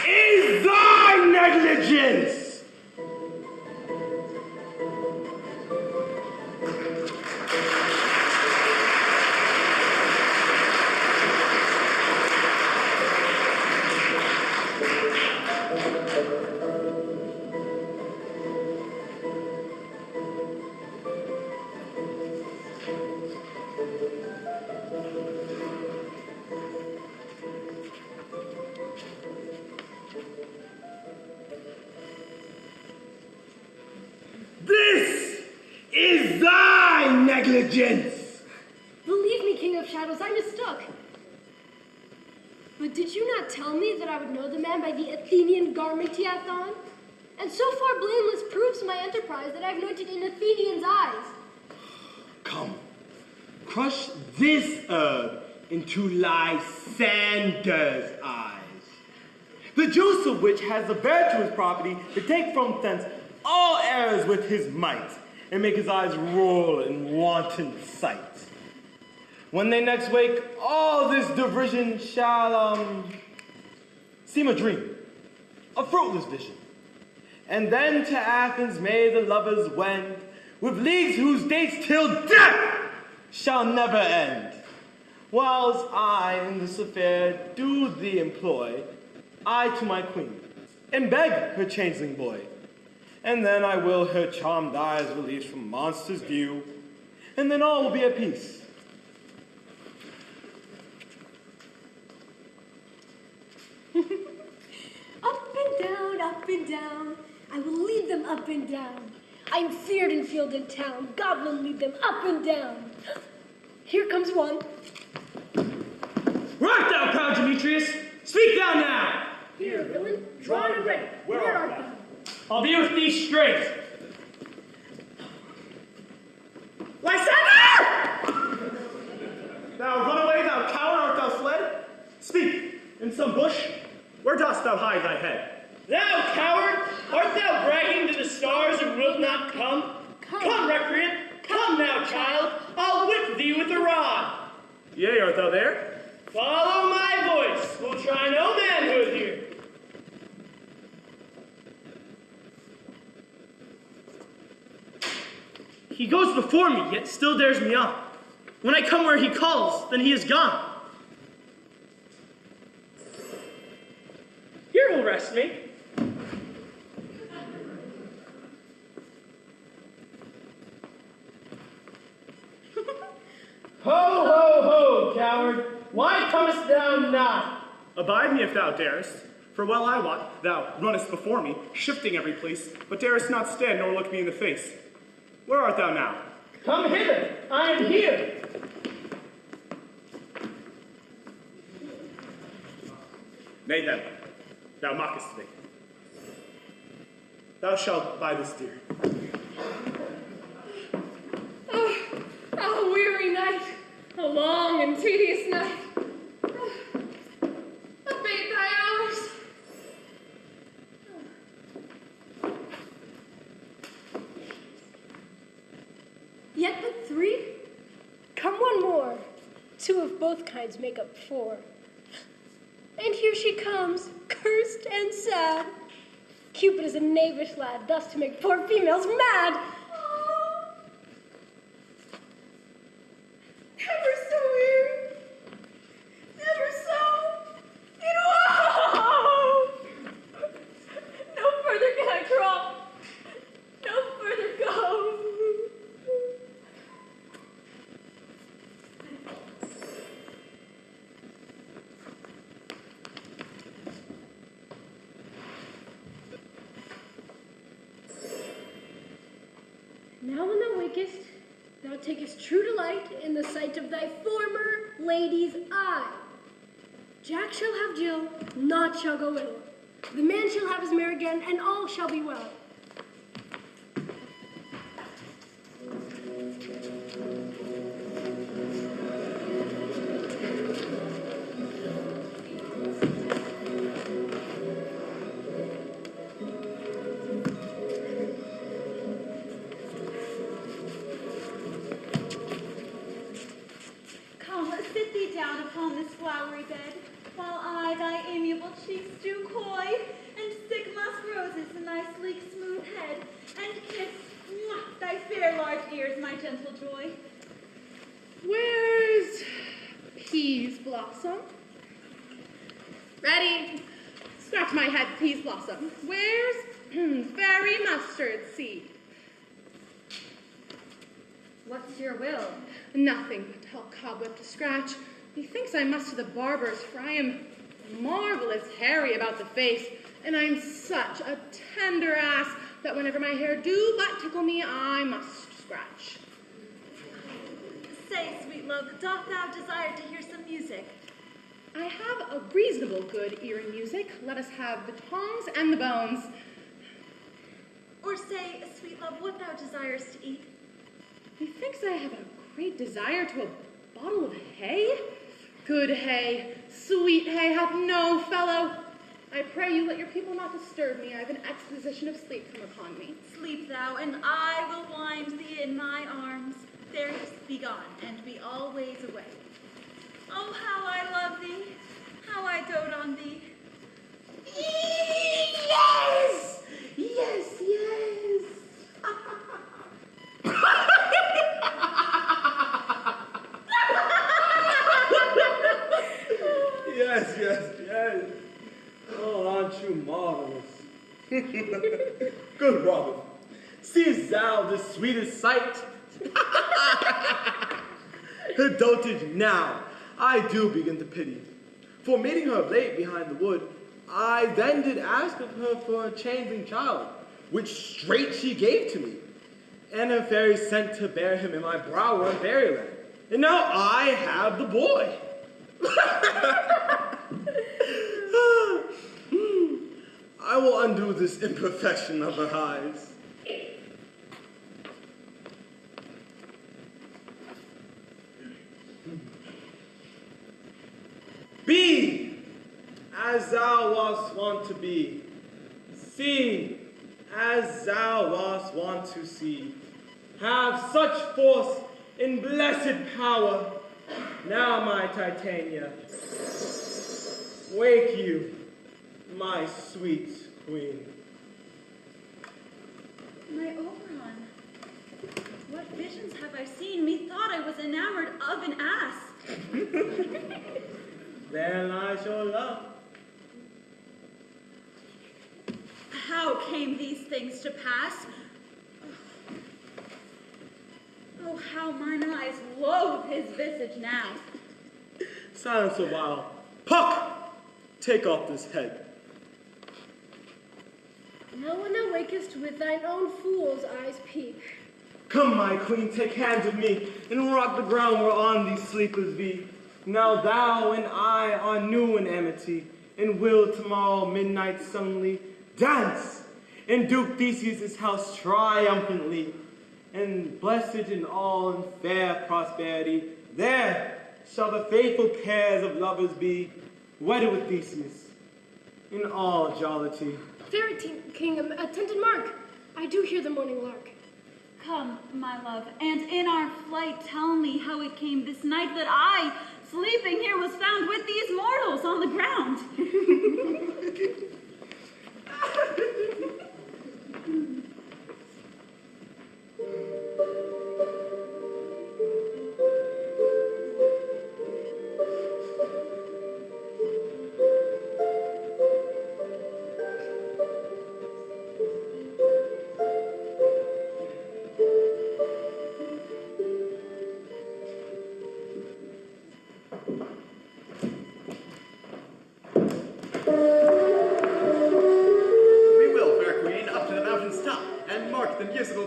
is thy negligence! This is thy negligence! Believe me, King of Shadows, I mistook. But did you not tell me that I would know the man by the Athenian garment he hath on? And so far blameless proves my enterprise that I have noted in Athenians' eyes. Come, crush this herb into Lysander's eyes, the juice of which has the virtuous property to take from thence all errors with his might, and make his eyes roll in wanton sight. When they next wake, all this diversion shall, seem a dream, a fruitless vision. And then to Athens may the lovers wend, with leagues whose dates till death shall never end. Whilst I in this affair do thee employ, I to my queen, and beg her changeling boy. And then I will her charmed eyes release from monsters' view, and then all will be at peace. Up and down, I will lead them up and down. I am feared in field and town, God will lead them up and down. Here comes one. Where art thou, proud Demetrius? Speak thou now! Here, villain, drawn and ready. Where art thou? I'll be with thee straight. Lysander! Thou run away, thou coward, art thou fled? Speak, in some bush, where dost thou hide thy head? Thou coward, art thou bragging to the stars and wilt not come? Come, recreant, come now, child, I'll whip thee with a rod. Yea, art thou there? Follow my voice, we'll try no manhood here. He goes before me, yet still dares me on. When I come where he calls, then he is gone. Here will rest me. Ho, ho, ho, coward! Why comest thou not? Abide me if thou darest, for well I wot, thou runnest before me, shifting every place, but darest not stand nor look me in the face. Where art thou now? Come hither, I am here. Nay then, thou mockest me. Thou shalt buy this deer. A weary night, a long and tedious night. Abate thy hours. Yet but 3? Come one more. 2 of both kinds make up 4. And here she comes, cursed and sad. Cupid is a knavish lad, thus to make poor females mad. Never so weary, never so in woe. No further can I crawl, no further go. Now when thou wakest, thou takest true delight in the sight of thy former lady's eye. Jack shall have Jill, naught shall go ill. The man shall have his mare again, and all shall be well. flowery bed, while I thy amiable cheeks do coy, and stick musk roses in thy sleek smooth head, and kiss thy fair large ears, my gentle joy. Where's Peas Blossom? Ready. Scratch my head, Peas Blossom. Where's Fairy Mustard Seed? What's your will? Nothing but tell Cobweb to scratch. Methinks I must to the barber's, for I am marvelous hairy about the face, and I'm such a tender ass that whenever my hair do but tickle me, I must scratch. Say, sweet love, doth thou desire to hear some music? I have a reasonable good ear in music. Let us have the tongs and the bones. Or say, sweet love, what thou desirest to eat? Methinks I have a great desire to a bottle of hay. Good hay, sweet hay, hath no fellow. I pray you let your people not disturb me. I have an exposition of sleep come upon me. Sleep thou, and I will wind thee in my arms. There, be gone, and be always away. Oh, how I love thee, how I dote on thee. Yes! Yes, yes! Yes, yes, yes. Oh, aren't you marvelous? Good Robin, seest thou the sweetest sight? Her dotage now I do begin to pity. For meeting her late behind the wood, I then did ask of her for a changing child, which straight she gave to me. And her fairy sent to bear him in my brow on fairyland. And now I have the boy. I will undo this imperfection of her eyes. Be as thou wast wont to be. See as thou wast wont to see. Have such force in blessed power. Now, my Titania, wake you, my sweet queen. My Oberon, what visions have I seen? Methought I was enamored of an ass. Then I shall love. How came these things to pass? Oh, how mine eyes loathe his visage now. Silence a while. Puck! Take off this head. Now when thou wakest with thine own fool's eyes peep. Come, my queen, take hands of me, and rock the ground whereon these sleepers be. Now thou and I are new in amity, and will tomorrow midnight suddenly dance in Duke Theseus' house triumphantly, and blessed in all and fair prosperity, there shall the faithful pairs of lovers be, wedded with Theseus, in all jollity. Fairy King, attendant Mark, I do hear the morning lark. Come, my love, and in our flight tell me how it came this night that I, sleeping here, was found with these mortals on the ground.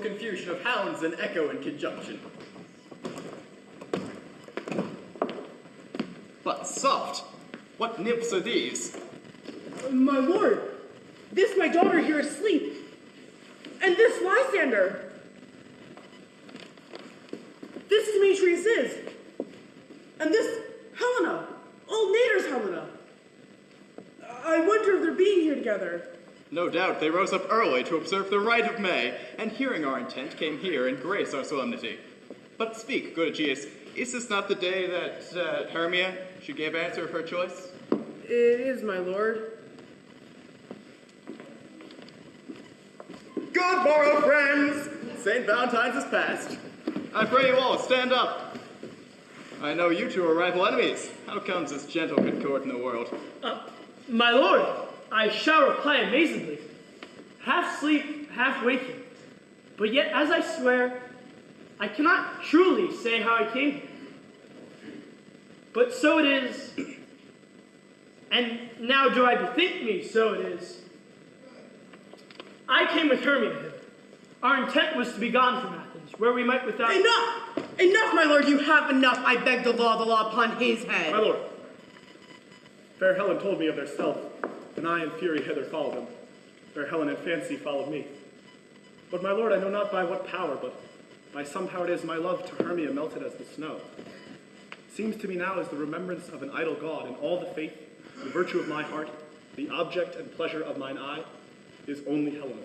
Confusion of hounds and echo in conjunction. But soft, what nymphs are these? My lord, this my daughter here asleep, and this Lysander. This Demetrius is, and this Helena, old Nader's Helena. I wonder if they're being here together. No doubt they rose up early to observe the rite of May, and hearing our intent, came here and grace our solemnity. But speak, good Aegeus, is this not the day that Hermia should give answer of her choice? It is, my lord. Good morrow, friends! St. Valentine's is past. I pray you all, stand up. I know you two are rival enemies. How comes this gentle concord in the world? My lord, I shall reply amazingly. Half sleep, half waking. But yet, as I swear, I cannot truly say how I came here. But so it is, and now do I bethink me, so it is. I came with Hermia hither. Our intent was to be gone from Athens, where we might without— Enough! Enough, my lord, you have enough. I beg the law upon his head. My lord, fair Helen told me of their stealth, and I in fury hither followed them. Fair Helen in fancy followed me. But my lord, I know not by what power, but by some power it is my love to Hermia melted as the snow. Seems to me now as the remembrance of an idol god, and all the faith, the virtue of my heart, the object and pleasure of mine eye, is only Helena.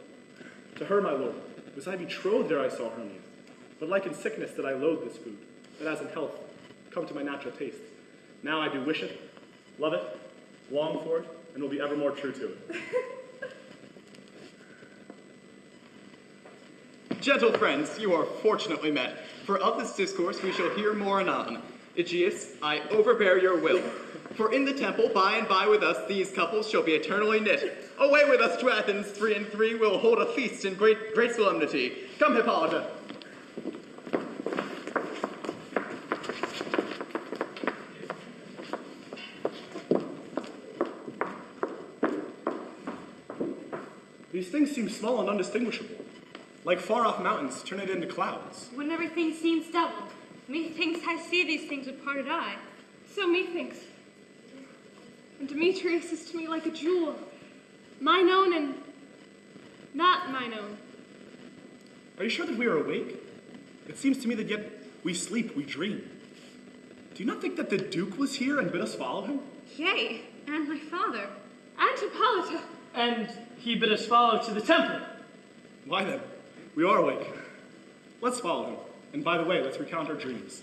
To her, my lord, was I betrothed ere I saw Hermia. But like in sickness did I loathe this food, that as in health come to my natural tastes. Now I do wish it, love it, long for it, and will be ever more true to it. Gentle friends, you are fortunately met, for of this discourse we shall hear more anon. Aegeus, I overbear your will. For in the temple, by and by with us, these couples shall be eternally knit. Away with us to Athens, 3 and 3, we'll hold a feast in great solemnity. Come, Hippolyta. These things seem small and undistinguishable, like far-off mountains turning into clouds. When everything seems doubled, methinks I see these things with parted eye. So methinks. And Demetrius is to me like a jewel, mine own and not mine own. Are you sure that we are awake? It seems to me that yet we sleep, we dream. Do you not think that the Duke was here and bid us follow him? Yea, and my father. And Hippolyta. And he bid us follow to the temple. Why then, we are awake. Let's follow him. And by the way, let's recount our dreams.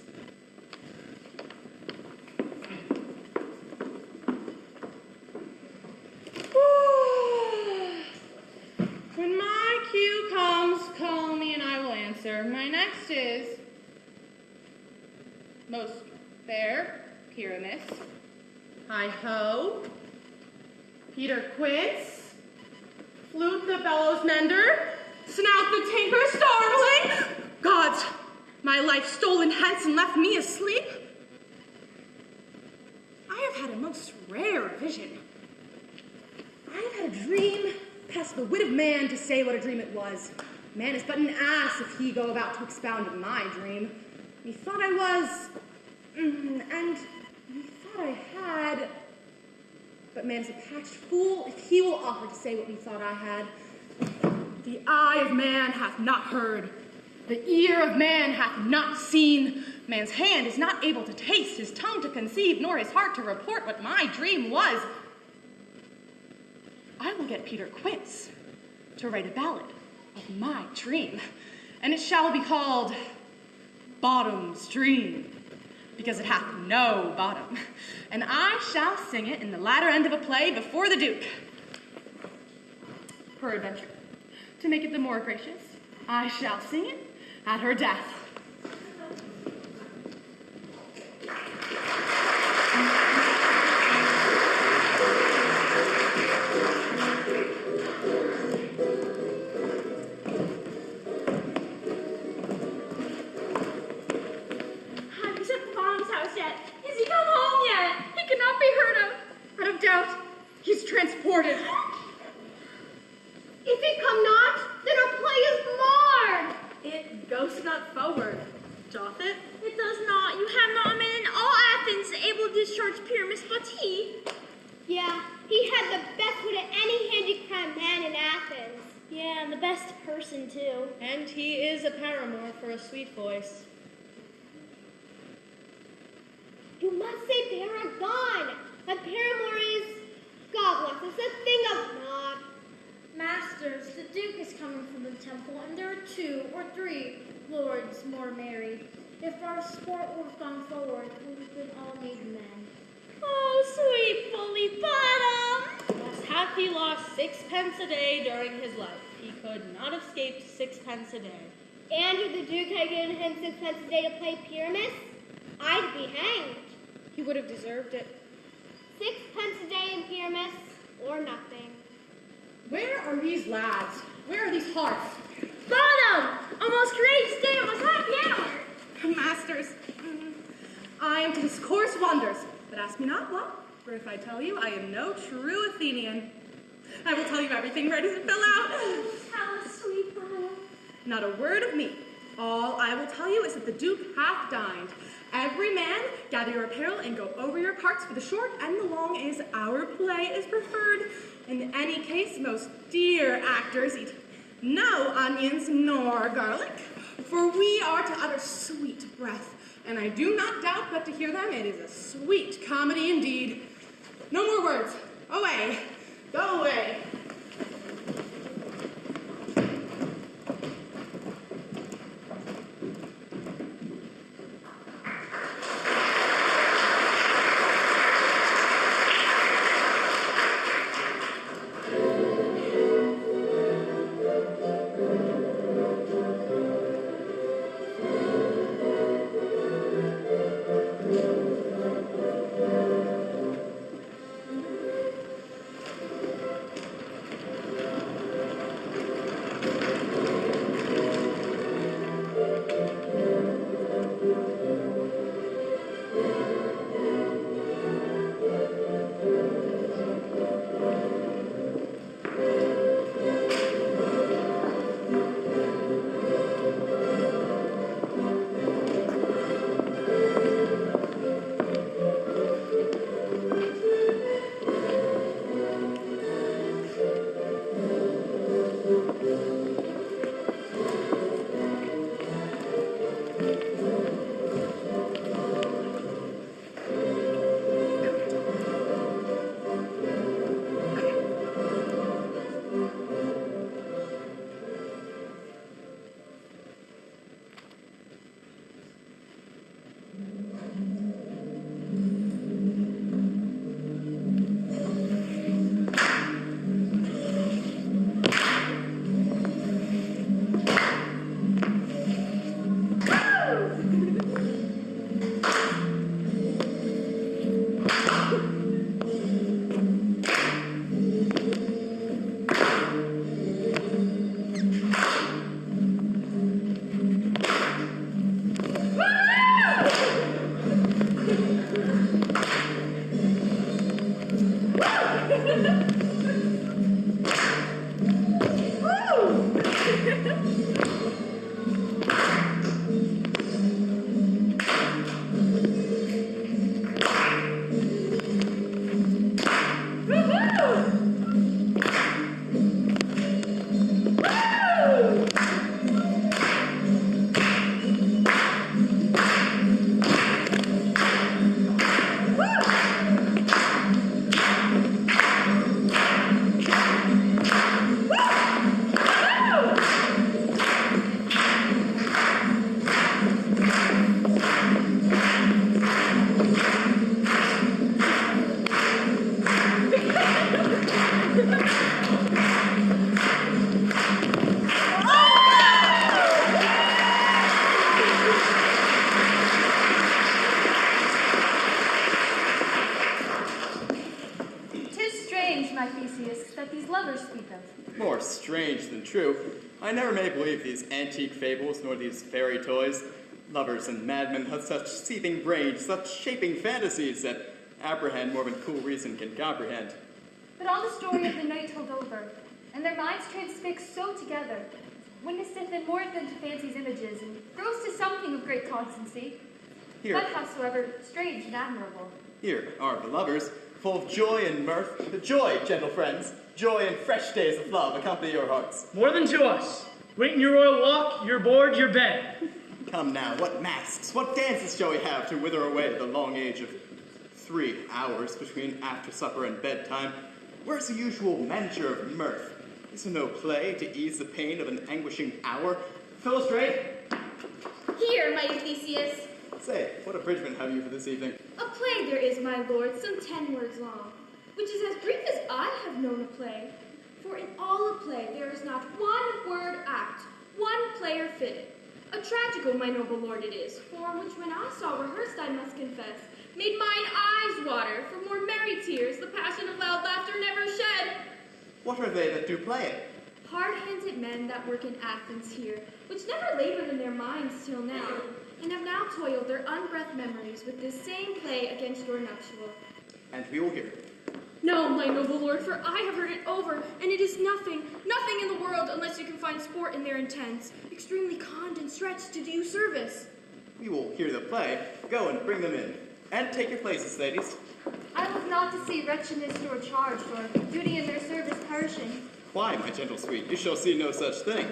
When my cue comes, call me and I will answer. My next is most fair Pyramus, Hi-ho, Peter Quince, Flute the bellows mender, Snout the tinker starveling. Gods, my life stolen hence and left me asleep. I have had a most rare vision. I have had a dream past the wit of man to say what a dream it was. Man is but an ass if he go about to expound my dream. Methought I was, and methought I had, but man is a patched fool if he will offer to say what methought I had. The eye of man hath not heard, the ear of man hath not seen, man's hand is not able to taste, his tongue to conceive, nor his heart to report what my dream was. I will get Peter Quince to write a ballad of my dream, and it shall be called Bottom's Dream, because it hath no bottom, and I shall sing it in the latter end of a play before the Duke. Peradventure, to make it the more gracious, I shall sing it at her death. He's transported. If he come not, then our play is marred. It goes not forward, doth it? It does not. You have not a man in all Athens able to discharge Pyramus but he. Yeah, he had the best wit of any handicraft man in Athens. Yeah, and the best person too. And he is a paramour for a sweet voice. You must say paragon. A paramour is, God bless us, a thing of naught. Masters, the Duke is coming from the temple, and there are 2 or 3 lords more married. If our sport would have gone forward, we would have been all made men. Oh, sweet bully bottom! Thus hath he lost 6p a day during his life. He could not have escaped 6p a day. And if the Duke had given him 6p a day to play Pyramus, I'd be hanged. He would have deserved it. 6p a day in Pyramus, or nothing. Where are these lads? Where are these hearts? Bottom! Almost courageous day, almost happy hour! Masters, I am to discourse wonders, but ask me not what, for if I tell you, I am no true Athenian. I will tell you everything ready to fill out. Tell us, sweet bottom. Not a word of me. All I will tell you is that the Duke hath dined. Every man, gather your apparel and go over your parts, for the short and the long is our play is preferred. In any case, most dear actors eat no onions nor garlic, for we are to utter sweet breath, and I do not doubt but to hear them it is a sweet comedy indeed. No more words. Away. Go away. More strange than true. I never may believe these antique fables, nor these fairy toys. Lovers and madmen have such seething brains, such shaping fantasies that apprehend more than cool reason can comprehend. But all the story of the night told over, and their minds transfixed so together, witnesseth in more than to fancy's images, and grows to something of great constancy. Here. But howsoever strange and admirable. Here are the lovers, full of joy and mirth. The joy, gentle friends, joy and fresh days of love accompany your hearts. More than to us. Waiting your royal walk, your board, your bed. Come now, what masks, what dances shall we have to wither away the long age of 3 hours between after supper and bedtime? Where's the usual measure of mirth? Is there no play to ease the pain of an anguishing hour? Fill straight. Here, mighty Theseus. Say, what abridgment have you for this evening? A play there is, my lord, some 10 words long, which is as brief as I have known a play. For in all a play there is not one word act, one player fitted. A tragical, my noble lord, it is, for which when I saw rehearsed, I must confess, made mine eyes water, for more merry tears the passion of loud laughter never shed. What are they that do play it? Hard-handed men that work in Athens here, which never labored in their minds till now, and have now toiled their unbreathed memories with this same play against your nuptial. And we will hear it. No, my noble lord, for I have heard it over, and it is nothing in the world unless you can find sport in their intents, extremely conned and stretched to do you service. We will hear the play. Go and bring them in. And take your places, ladies. I was not to see wretchedness or charged, or duty in their service perishing. Why, my gentle sweet, you shall see no such thing.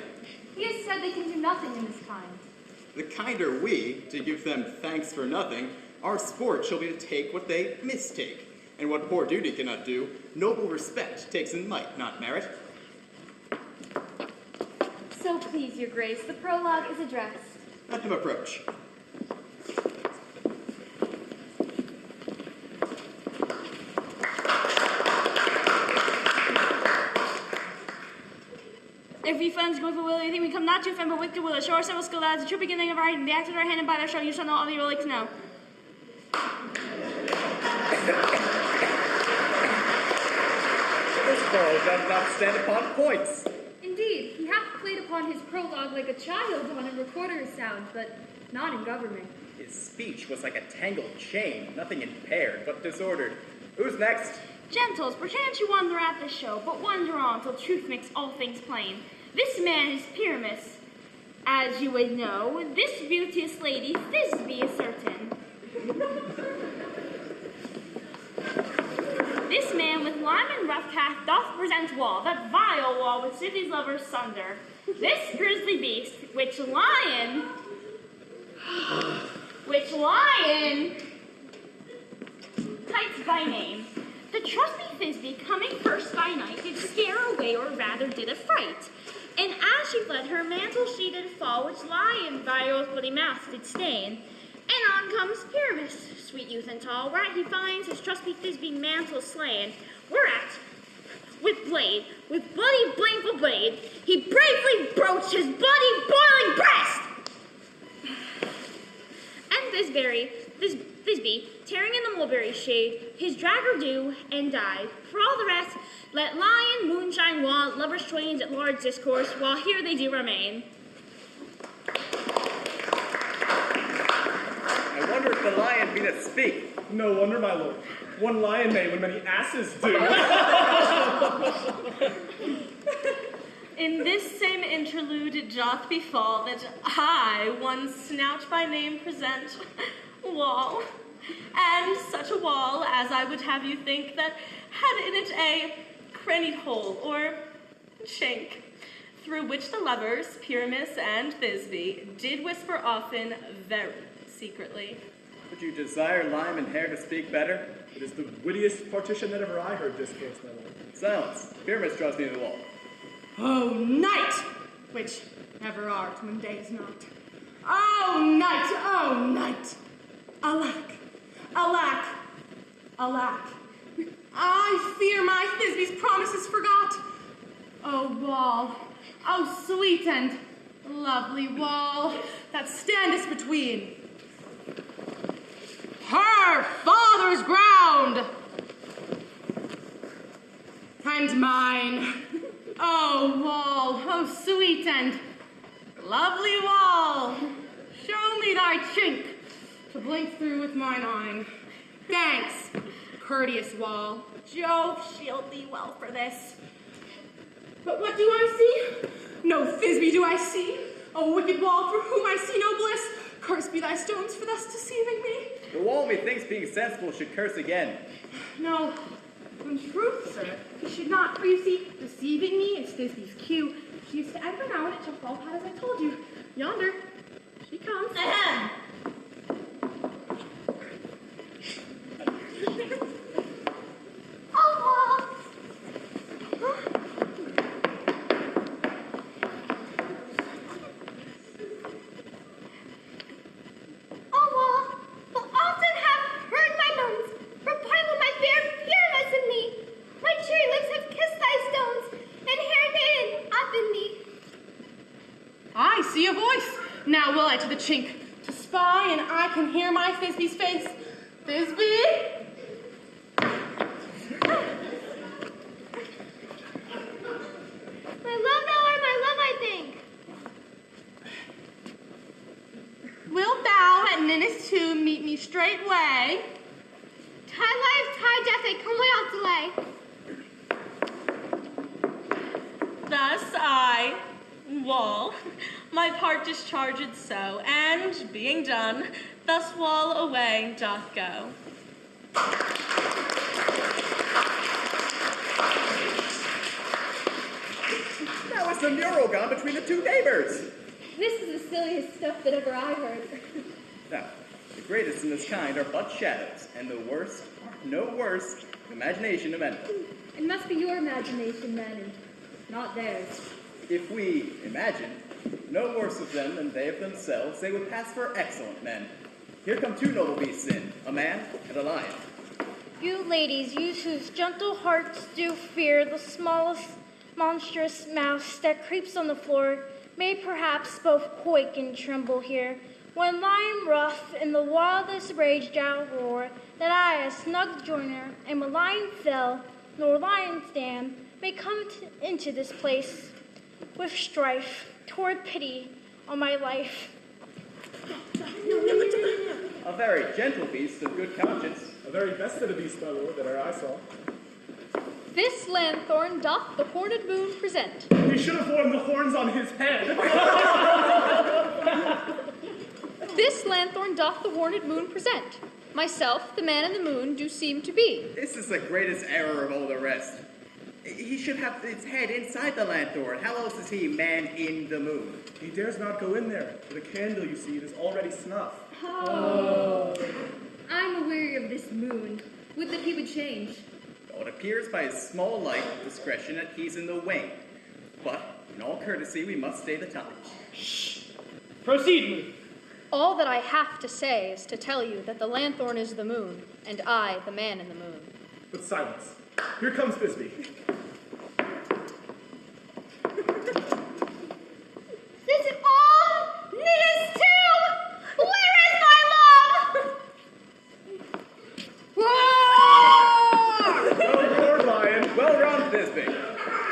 He has said they can do nothing in this kind. The kinder we, to give them thanks for nothing, our sport shall be to take what they mistake. And what poor duty cannot do, noble respect takes in might, not merit. So please, your grace, the prologue is addressed. Let him approach. If we friends go for will, I think we come not to offend, but wicked will assure several skilled lads, the true beginning of our the act of our hand and by their show, you shall know all you will like to know. This fellow does not stand upon points. Indeed, he hath played upon his prologue like a child on a recorder's sound, but not in government. His speech was like a tangled chain, nothing impaired, but disordered. Who's next? Gentles, perchance you wonder at this show, but wonder on till truth makes all things plain. This man is Pyramus, as you would know. This beauteous lady, Thisbe, is certain. This man with lime and rough hath doth present wall, that vile wall with city's lovers sunder. This grisly beast, which lion, Tights by name, the trusty Thisbe, coming first by night, did scare away, or rather did affright. And as she fled, her mantle she did fall, which lion vile's bloody mouth did stain. And on comes Pyramus, sweet youth and tall, whereat he finds his trusty Thisbe mantle slain, whereat, with bloody blameful blade, he bravely broached his bloody boiling breast. And Thisbe, tearing in the mulberry shade, his dragger do and died. For all the rest, let lion, moonshine, wall, lovers twains at large discourse, while here they do remain. I wonder if the lion be that speak. No wonder, my lord. One lion may when many asses do. In this same interlude it doth befall that I, one snout by name, present wall, and such a wall as I would have you think that had in it a crannied hole or chink, through which the lovers, Pyramus and Thisbe, did whisper often very secretly. Would you desire lime and hair to speak better? It is the wittiest partition that ever I heard discourse, my lord. Silence. Pyramus draws near the wall. Oh, night! Which never art when day is not. Oh, night! Oh, night! Alack! Alack! Alack! I fear my Thisbe's promises forgot. Oh, wall! Oh, sweet and lovely wall that standeth between her father's ground and mine. Oh, wall, oh, sweet and lovely wall, show me thy chink to blink through with mine eye. Thanks, courteous wall. Jove shield thee well for this. But what do I see? No Thisbe do I see. O wicked wall, for whom I see no bliss. Cursed be thy stones for thus deceiving me. The wall, methinks, being sensible, should curse again. No, in truth, sir, he should not, for you see, deceiving me is Thisbe's cue. She is to enter now, and it shall fall pat as I told you. Yonder, she comes. Ahem. the chink to spy, and I can hear my Thisbe's face. Thisbe? My love, thou art my love, I think. Wilt thou at Ninnis tomb meet me straightway? Tie life, tie death, I come without delay. Thus I, Wall, my part discharged so, and being done, thus Wall away doth go. That was the mural gone between the two neighbors. This is the silliest stuff that ever I heard. Now, the greatest in this kind are but shadows, and the worst are no worse imagination of men. It must be your imagination then, and not theirs. If we imagine no worse of them than they of themselves, they would pass for excellent men. Here come two noble beasts in, a man and a lion. You ladies, you whose gentle hearts do fear the smallest monstrous mouse that creeps on the floor, may perhaps both quake and tremble here, when lion rough in the wildest rage shall roar, that I, a snug joiner, am a lion fell, nor lion's dam, may come into this place with strife, toward pity on my life. A very gentle beast of good conscience. A very best of the beasts, my lord, that e'er I saw. This lanthorn doth the horned moon present. He should have worn the horns on his head. This lanthorn doth the horned moon present. Myself, the man in the moon, do seem to be. This is the greatest error of all the rest. He should have his head inside the lanthorn. How else is he man in the moon? He dares not go in there. For the candle, you see, it is already snuffed. Oh. I'm aweary of this moon. Would that he would change. Well, it appears by his small light of discretion that he's in the wane. But, in all courtesy, we must stay the time. Shh. Proceed, moon. All that I have to say is to tell you that the lanthorn is the moon, and I, the man in the moon. But silence. Here comes Thisbe. This is all Ninnis tomb! Where is my love? Well roared, lion. Well run, Thisbe.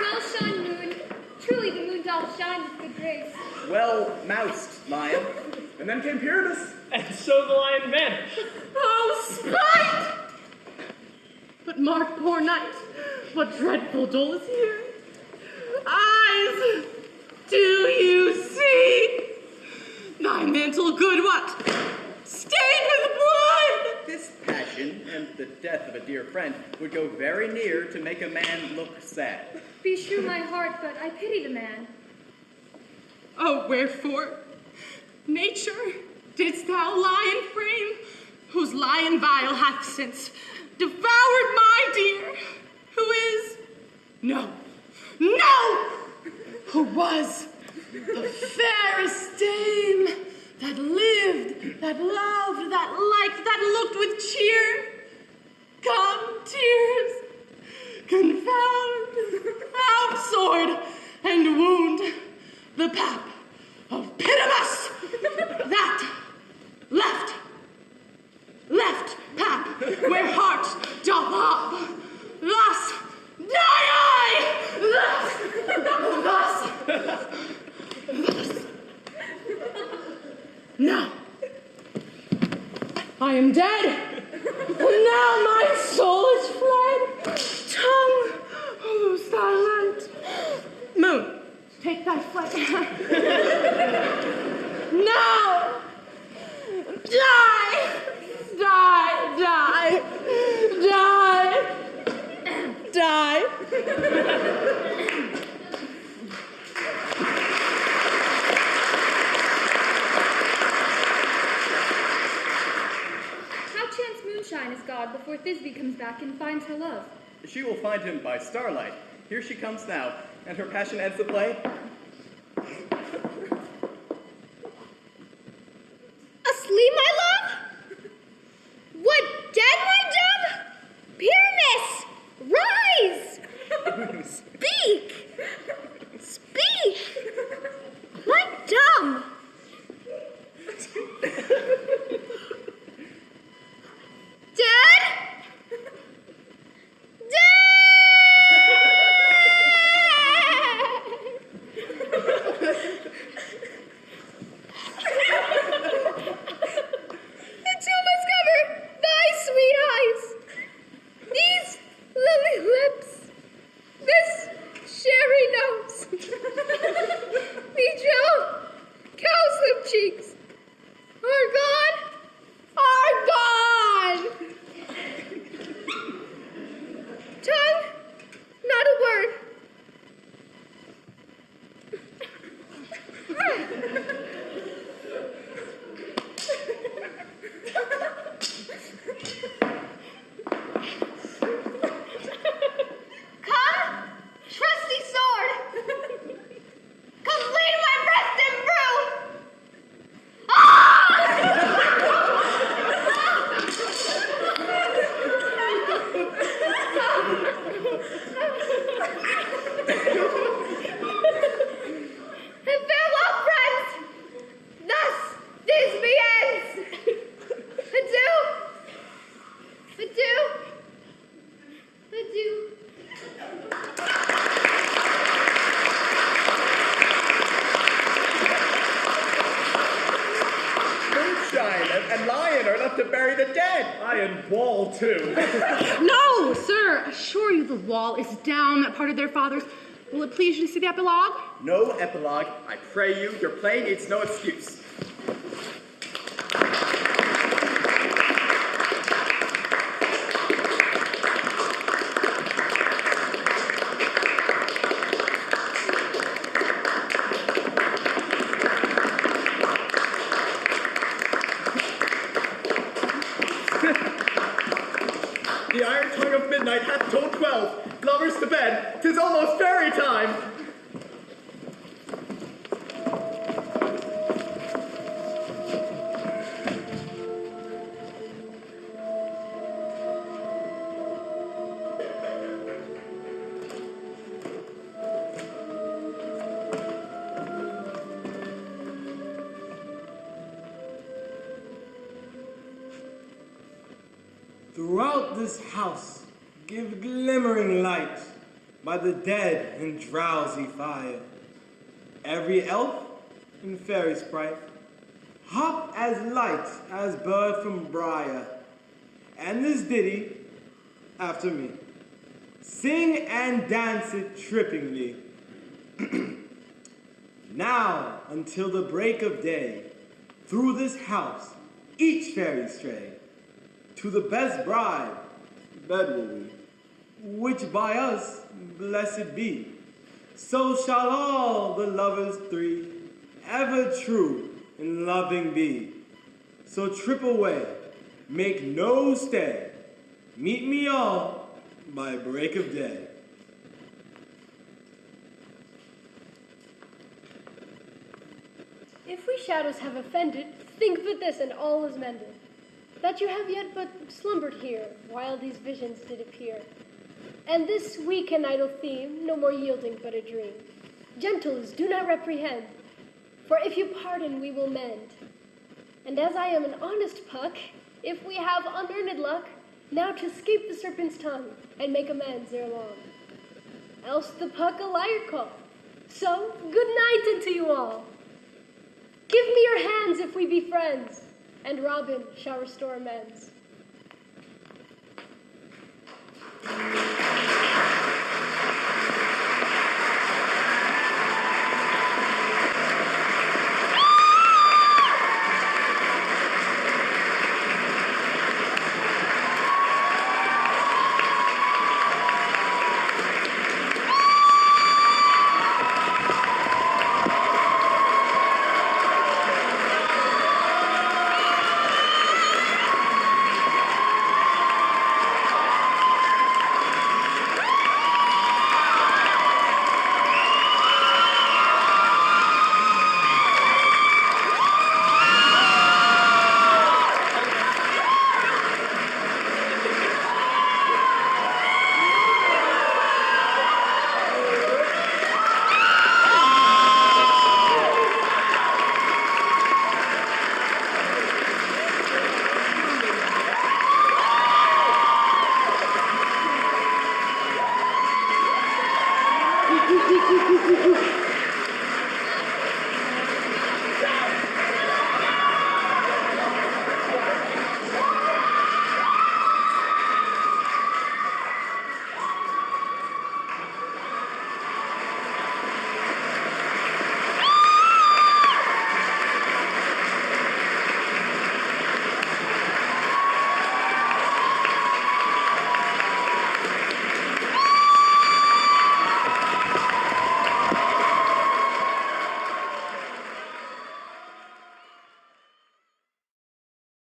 Well shone, moon. Truly the moon doth shine with good grace. Well moused, lion. And then came Pyramus. And so the lion vanished. Oh, spite! But mark, poor knight, what dreadful dole is here. Eyes, do you see? Thy mantle good what? Stained with blood! This passion and the death of a dear friend would go very near to make a man look sad. Be sure my heart, but I pity the man. Oh, wherefore, nature, didst thou lion frame, whose lion vile hath since devoured my dear, who is, no, who was the fairest dame that lived, that loved, that liked, that looked with cheer. Come, tears, confound, out sword, and wound the pap of Pyramus, that left pap, where heart doth hop, thus die thus. Now, I am dead, and now my soul is fled. Tongue, loose thy light. Moon, take thy flight. Now, die. How chance moonshine is God before Thisbe comes back and finds her love? She will find him by starlight. Here she comes now, and her passion ends the play. Asleep, my love? What, dead, my dove? Pyramus, rise! Speak! My dumb! moonshine, and lion are left to bury the dead. Aye, and wall, too. No, sir. Assure you the wall is down that part of their fathers. Will it please you to see the epilogue? No epilogue. I pray you, your play needs no excuse. The iron tongue of midnight hath told 12. Lovers to bed, 'tis almost fairy time. Throughout this house, give glimmering light by the dead and drowsy fire. Every elf and fairy sprite hop as light as bird from briar. And this ditty, after me, sing and dance it trippingly. Now until the break of day, through this house each fairy stray. To the best bride, bed will we, which by us blessed be. So shall all the lovers three ever true and loving be. So trip away, make no stay, meet me all by break of day. If we shadows have offended, think but this, and all is mended. That you have yet but slumbered here, while these visions did appear. And this weak and idle theme, no more yielding but a dream. Gentles, do not reprehend, for if you pardon, we will mend. And as I am an honest puck, if we have unearned luck, now to escape the serpent's tongue, and make amends ere long. Else the puck a liar call. So, good night unto you all. Give me your hands if we be friends, and Robin shall restore amends.